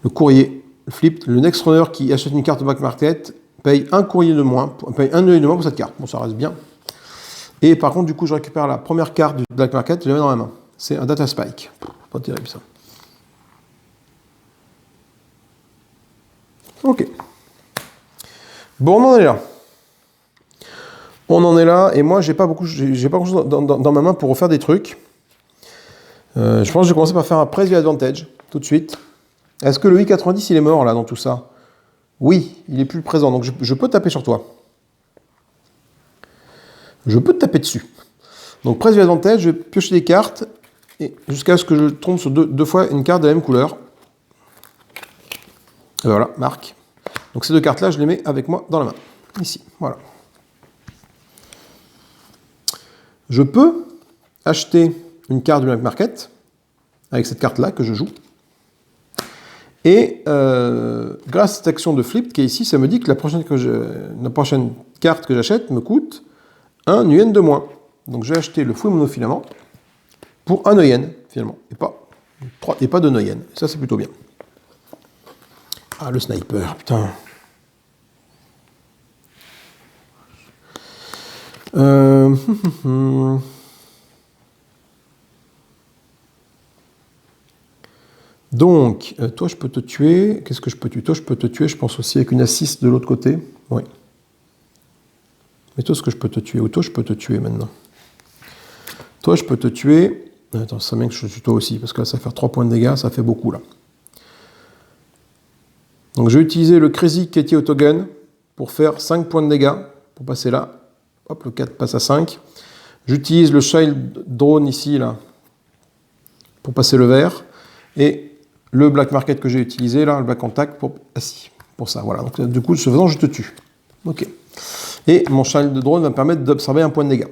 [SPEAKER 1] Le courrier. Le flip. Le next runner qui achète une carte de Black Market paye un courrier de moins. Paye un œil de moins pour cette carte. Bon, ça reste bien. Et par contre, du coup, je récupère la première carte du Black Market, je la mets dans ma main. C'est un Data Spike. Pas terrible ça. Ok. Bon, on en est là. On en est là, et moi, j'ai pas grand-chose dans ma main pour refaire des trucs. Je pense que je vais commencer par faire un Press the Advantage, tout de suite. Est-ce que le I90, il est mort, là, dans tout ça? Oui, il est plus présent, donc je peux taper sur toi. Je peux te taper dessus. Donc, Press the Advantage, je vais piocher des cartes, et jusqu'à ce que je tombe sur deux fois une carte de la même couleur. Et voilà, marque. Donc, ces 2 cartes-là, je les mets avec moi dans la main. Ici, voilà. Je peux acheter une carte du Black Market avec cette carte-là que je joue. Et grâce à cette action de flip qui est ici, ça me dit que la prochaine carte que j'achète me coûte 1 UN de moins. Donc je vais acheter le fouet monofilament pour 1 Noyen, finalement, et pas 2 Noyen. Ça, c'est plutôt bien. Ah, le sniper, putain. Donc, toi, je peux te tuer. Qu'est-ce que je peux tuer? Toi, je peux te tuer, je pense aussi, avec une assist de l'autre côté. Oui. Mais toi, est-ce que je peux te tuer? Ou toi, je peux te tuer maintenant. Toi, je peux te tuer. Attends, ça bien que je tue toi aussi, parce que là, ça va faire 3 points de dégâts, ça fait beaucoup, là. Donc, je vais utiliser le Crazy Katie Autogun pour faire 5 points de dégâts, pour passer là. Hop, le 4 passe à 5. J'utilise le Child Drone ici, là, pour passer le vert. Et le Black Market que j'ai utilisé, là, le Black Contact, pour ça. Voilà. Donc, du coup, ce faisant, je te tue. Ok. Et mon Child Drone va me permettre d'observer un point de dégâts.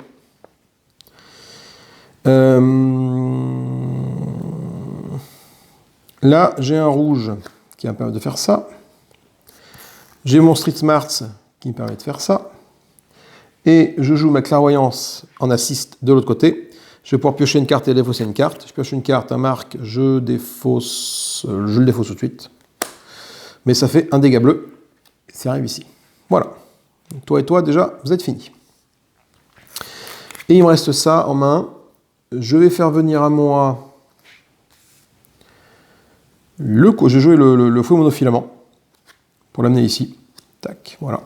[SPEAKER 1] Là, j'ai un rouge qui va me permettre de faire ça. J'ai mon Street Smarts qui me permet de faire ça. Et je joue ma clairvoyance en assist de l'autre côté. Je vais pouvoir piocher une carte et défausser une carte. Je pioche une carte, un marque, je le défausse tout de suite. Mais ça fait un dégât bleu. Ça arrive ici. Voilà. Toi et toi, déjà, vous êtes finis. Et il me reste ça en main. Je vais faire venir à moi je vais jouer le fouet monofilament pour l'amener ici. Tac, voilà.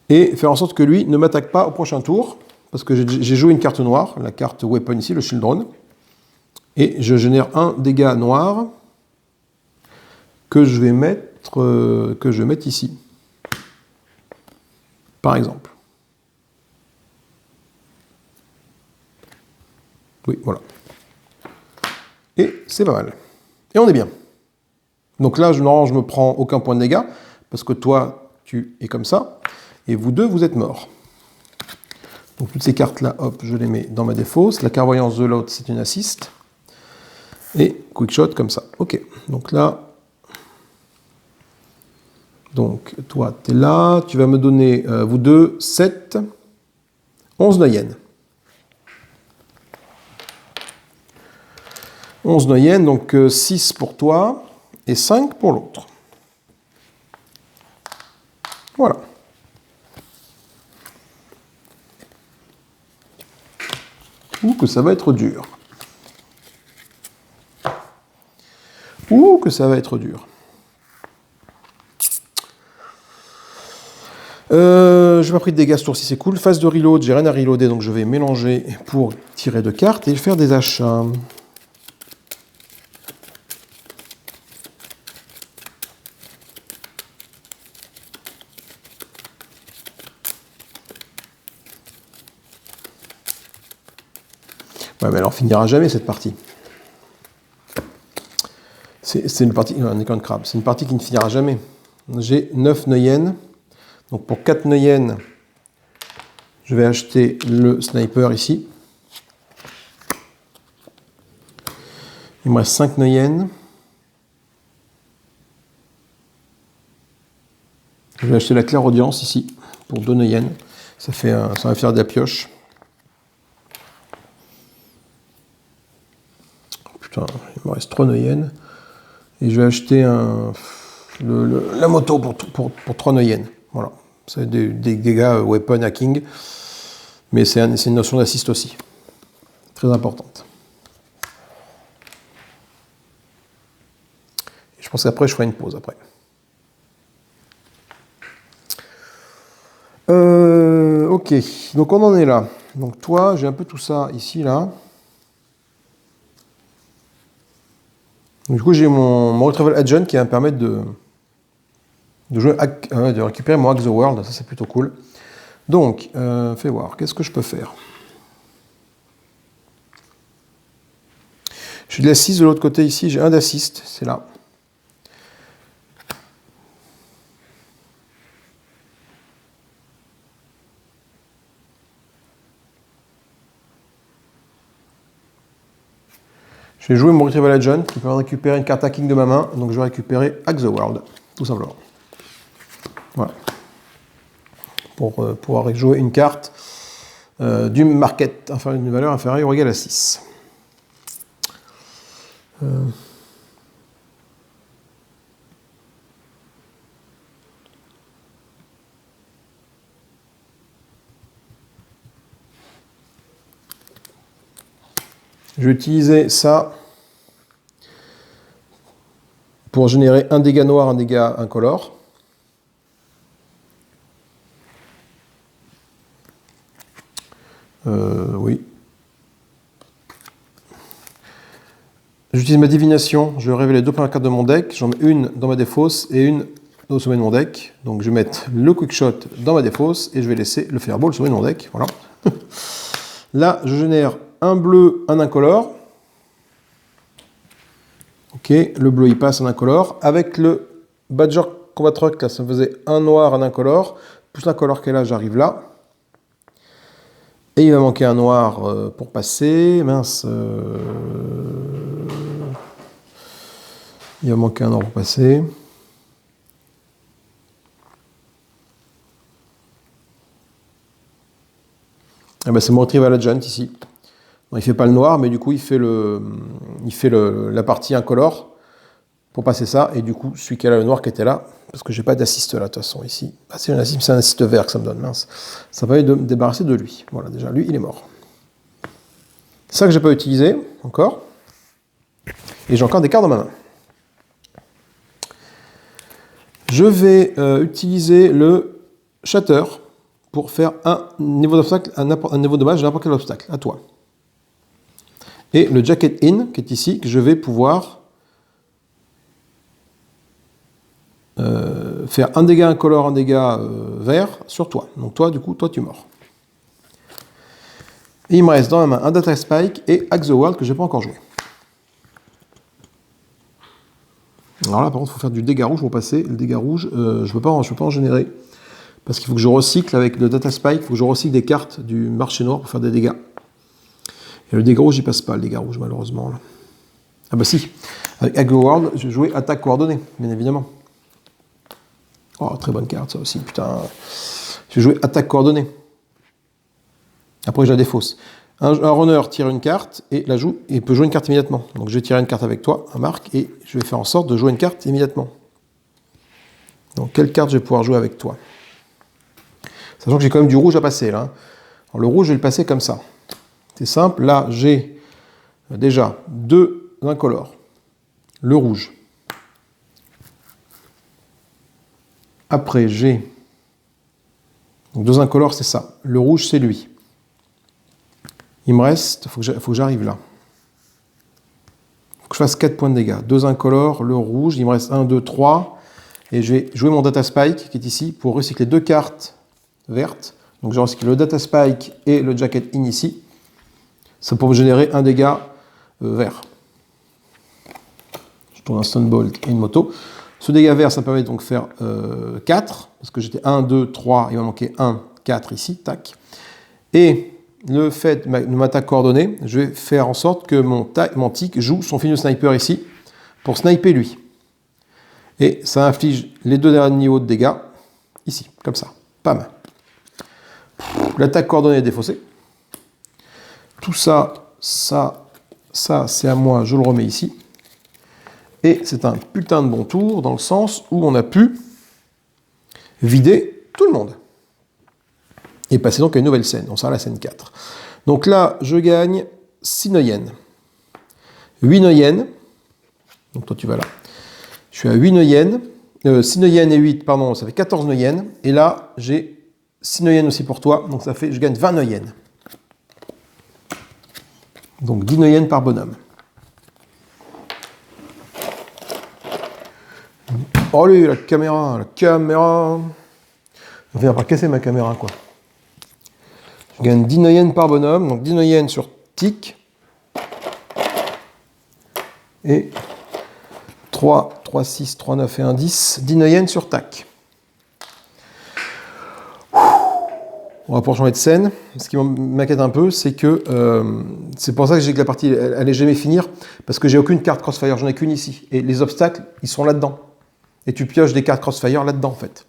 [SPEAKER 1] Et faire en sorte que lui ne m'attaque pas au prochain tour, parce que j'ai joué une carte noire, la carte weapon ici, le Children, et je génère un dégât noir que je vais mettre ici, par exemple. Oui, voilà. Et c'est pas mal. Et on est bien. Donc là, normalement, je me prends aucun point de dégâts, parce que toi, tu es comme ça, et vous deux, vous êtes morts. Donc toutes ces cartes-là, hop, je les mets dans ma défausse. La clairvoyance de l'autre, c'est une assist. Et quick shot comme ça. Ok, donc là... Donc toi, tu es là. Tu vas me donner, vous deux, 7, 11 noyennes. 11 noyennes, donc 6 pour toi et 5 pour l'autre. Voilà. Ouh, que ça va être dur. Ouh, que ça va être dur. Je n'ai pas pris de dégâts ce tour-ci, c'est cool. Phase de reload, j'ai rien à reloader, donc je vais mélanger pour tirer 2 cartes et faire des achats. Ouais, mais elle en finira jamais cette partie. C'est une partie, un écran de crabe. C'est une partie qui ne finira jamais. J'ai 9 noyennes. Donc pour 4 noyennes, je vais acheter le sniper ici. Il me reste 5 noyennes. Je vais acheter la clairaudience ici pour 2 noyennes. Ça va faire de la pioche. Putain, il me reste 3 noyennes. Et je vais acheter la moto pour 3 noyennes. Voilà. C'est des dégâts weapon hacking. Mais c'est une notion d'assist aussi. Très importante. Et je pense qu'après, je ferai une pause après. Ok, donc on en est là. Donc toi, j'ai un peu tout ça ici, là. Donc, du coup, j'ai mon Retrieval Agent qui va me permettre de récupérer mon Hack the World. Ça, c'est plutôt cool. Donc, fais voir, qu'est-ce que je peux faire? J'ai de l'assist de l'autre côté ici, j'ai un d'assist, c'est là. Je vais jouer mon Retrieval Agent qui peut récupérer une carte hacking de ma main, donc je vais récupérer Hack the World, tout simplement. Voilà. Pour pouvoir jouer une carte du market, enfin une valeur inférieure ou égale à 6. Je vais utiliser ça pour générer un dégât noir, un dégât incolore. Oui. J'utilise ma divination, je vais révéler 2 premières cartes de mon deck, j'en mets une dans ma défausse et une au sommet de mon deck. Donc je vais mettre le quick shot dans ma défausse et je vais laisser le fireball au sommet de mon deck. Voilà. Là, je génère un bleu, un incolore. Ok, le bleu il passe en incolore. Avec le Badger Combat Truck, là, ça me faisait un noir, un incolore. Plus l'incolore qu'elle a, j'arrive là. Et il va manquer un noir pour passer. Mince. Il va manquer un noir pour passer. Ah ben, c'est mon Retrieval Agent ici. Bon, il ne fait pas le noir, mais du coup, il fait la partie incolore. pour passer ça. Et du coup, celui qui a là, le noir qui était là, parce que j'ai pas d'assist là, de toute façon, ici. Ah, c'est un assist vert que ça me donne, mince. Ça permet de me débarrasser de lui. Voilà, déjà, lui, il est mort. Ça que j'ai pas utilisé, encore. Et j'ai encore des cartes dans ma main. Je vais utiliser le shatter pour faire un niveau d'obstacle, un niveau de dommage à n'importe quel obstacle, à toi. Et le jacket in, qui est ici, que je vais pouvoir faire un dégât incolore, un dégât vert sur toi. Donc toi, du coup, toi tu es mort. Et il me reste dans la main un Data Spike et Hack the World que je n'ai pas encore joué. Alors là, par contre, il faut faire du dégât rouge pour passer. Le dégât rouge, je ne peux pas en générer. Parce qu'il faut que je recycle avec le Data Spike, il faut que je recycle des cartes du marché noir pour faire des dégâts. Et le dégât rouge, il passe pas, le dégât rouge, malheureusement. Là. Ah bah si, avec Hack the World, je vais jouer attaque coordonnée, bien évidemment. Oh, très bonne carte, ça aussi, putain. Je vais jouer attaque coordonnée. Après, je la défausse. Un runner tire une carte et la joue, et peut jouer une carte immédiatement. Donc je vais tirer une carte avec toi, un marque, et je vais faire en sorte de jouer une carte immédiatement. Donc quelle carte je vais pouvoir jouer avec toi? Sachant que j'ai quand même du rouge à passer là. Alors, le rouge, je vais le passer comme ça. C'est simple, là j'ai déjà deux incolores. Le rouge. Après j'ai... Donc deux incolores, c'est ça. Le rouge, c'est lui. Il me reste, il faut que j'arrive là. Il faut que je fasse 4 points de dégâts. Deux incolores, le rouge, il me reste 1, 2, 3. Et je vais jouer mon Data Spike qui est ici pour recycler deux cartes vertes. Donc je recycle le Data Spike et le Jacket In ici. Ça pour me générer un dégât vert. Je tourne un Stunbolt et une moto. Ce dégât vert, ça me permet donc de faire 4. Parce que j'étais 1, 2, 3, il m'a manqué 1, 4 ici, tac. Et le fait de ma attaque coordonnée, je vais faire en sorte que mon tic joue son film de sniper ici pour sniper lui. Et ça inflige les deux derniers niveaux de dégâts ici, comme ça. Pam. L'attaque coordonnée est défaussée. Tout ça, c'est à moi, je le remets ici. Et c'est un putain de bon tour dans le sens où on a pu vider tout le monde. Et passer donc à une nouvelle scène. On sera à la scène 4. Donc là, je gagne 6 Noyennes. 8 Noyennes. Donc toi, tu vas là. Je suis à 8 Noyennes. 6 Noyennes et 8, pardon, ça fait 14 Noyennes. Et là, j'ai 6 Noyennes aussi pour toi. Donc ça fait, je gagne 20 Noyennes. Donc 10 Noyennes par bonhomme. Oh lui, la caméra. On vient pas casser ma caméra, quoi. Je gagne 10 Noyennes par bonhomme, donc 10 Noyennes sur tic. Et 3, 3, 6, 3, 9 et 1, 10. 10 Noyennes sur tac. On va pouvoir changer de scène. Ce qui m'inquiète un peu, c'est que c'est pour ça que j'ai que la partie elle allait jamais finir, parce que j'ai aucune carte Crossfire, j'en ai qu'une ici. Et les obstacles, ils sont là-dedans. Et tu pioches des cartes Crossfire là-dedans, en fait.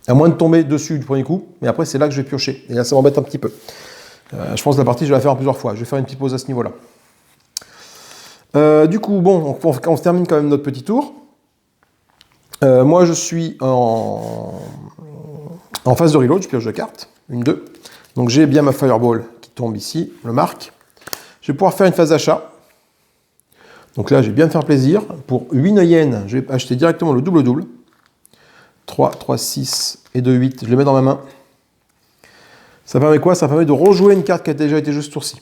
[SPEAKER 1] À moins de tomber dessus du premier coup, mais après c'est là que je vais piocher. Et là ça m'embête un petit peu. Je pense que la partie je vais la faire en plusieurs fois. Je vais faire une petite pause à ce niveau-là. Du coup, bon, on se termine quand même notre petit tour. Moi je suis en phase de reload, je pioche deux cartes. Une, deux. Donc j'ai bien ma Fireball qui tombe ici, le marque. Je vais pouvoir faire une phase d'achat. Donc là je vais bien me faire plaisir. Pour 8 Noyennes, je vais acheter directement le double-double. 3, 3, 6 et 2, 8, je les mets dans ma main. Ça permet quoi? Ça permet de rejouer une carte qui a déjà été juste tour-ci.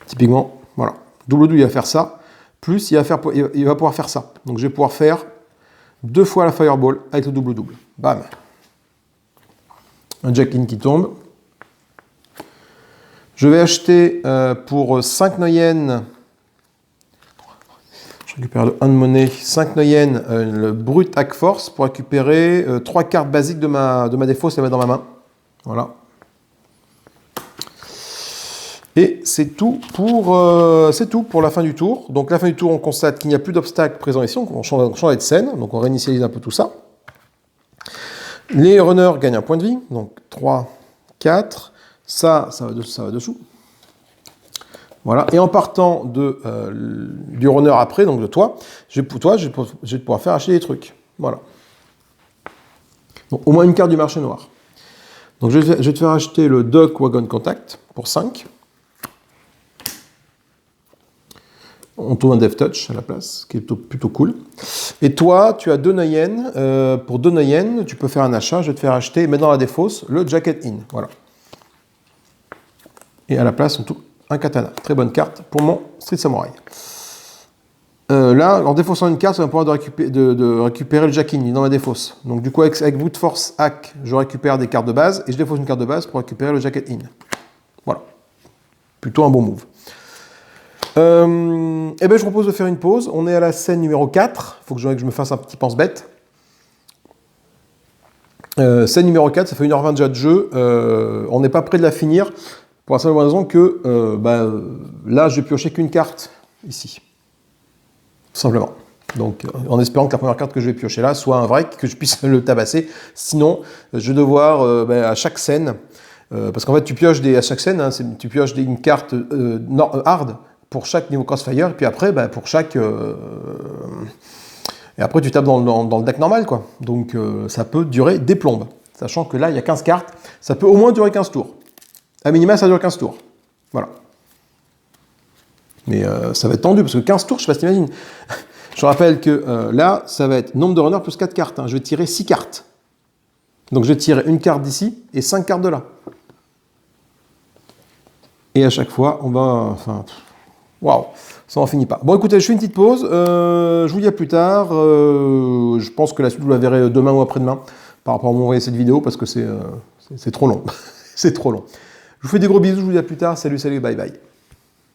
[SPEAKER 1] Typiquement, voilà. Double-double, il va faire ça. Plus, il va pouvoir faire ça. Donc, je vais pouvoir faire 2 fois la Fireball avec le double-double. Bam. Un Jack-in qui tombe. Je vais acheter pour 5 Noyennes. Je récupère le 1 de monnaie, 5 Noyennes, le Brut Hack Force pour récupérer 3 cartes basiques de ma défausse et les mettre dans ma main. Voilà. Et c'est tout pour la fin du tour. Donc la fin du tour, on constate qu'il n'y a plus d'obstacles présents ici. On change de scène, donc on réinitialise un peu tout ça. Les runners gagnent un point de vie, donc 3, 4. Ça va dessous. Voilà. Et en partant du runner après, donc de toi, je vais pouvoir faire acheter des trucs. Voilà. Donc, au moins une carte du marché noir. Donc je vais te faire acheter le Dock Wagon Contact pour 5. On trouve un Dev Touch à la place, qui est plutôt cool. Et toi, tu as 2 Neyen. Pour 2 Neyen, tu peux faire un achat. Je vais te faire acheter, mettre dans la défausse, le Jacket In. Voilà. Et à la place, on trouve un katana. Très bonne carte pour mon Street Samurai. Là, en défaussant une carte, ça va pouvoir de récupérer le Jack-in dans la défausse. Donc du coup, avec Brute Force Hack, je récupère des cartes de base et je défausse une carte de base pour récupérer le Jacket-in. Voilà. Plutôt un bon move. Eh ben, je propose de faire une pause. On est à la scène numéro 4. Il faut que je me fasse un petit pense-bête. Scène numéro 4, ça fait 1h20 déjà de jeu. On n'est pas près de la finir. Pour la simple raison que là, je vais piocher qu'une carte ici. Tout simplement. Donc, en espérant que la première carte que je vais piocher là soit un vrai, que je puisse le tabasser. Sinon, je vais devoir, à chaque scène, parce qu'en fait, tu pioches à chaque scène, hein, tu pioches une carte hard pour chaque niveau Crossfire, et puis après, pour chaque... et après, tu tapes dans le deck normal, quoi. Donc, ça peut durer des plombes. Sachant que là, il y a 15 cartes, ça peut au moins durer 15 tours. À minima, ça dure 15 tours. Voilà. Mais ça va être tendu, parce que 15 tours, je ne sais pas si t'imagines. Je rappelle que là, ça va être nombre de runners plus 4 cartes. Hein. Je vais tirer 6 cartes. Donc je vais tirer une carte d'ici et 5 cartes de là. Et à chaque fois, on va... Enfin... Waouh, ça n'en finit pas. Bon, écoutez, je fais une petite pause. Je vous dis à plus tard. Je pense que la suite, vous la verrez demain ou après-demain, par rapport à m'envoyer cette vidéo, parce que c'est trop long. C'est trop long. Je vous fais des gros bisous, je vous dis à plus tard. Salut, salut, bye bye.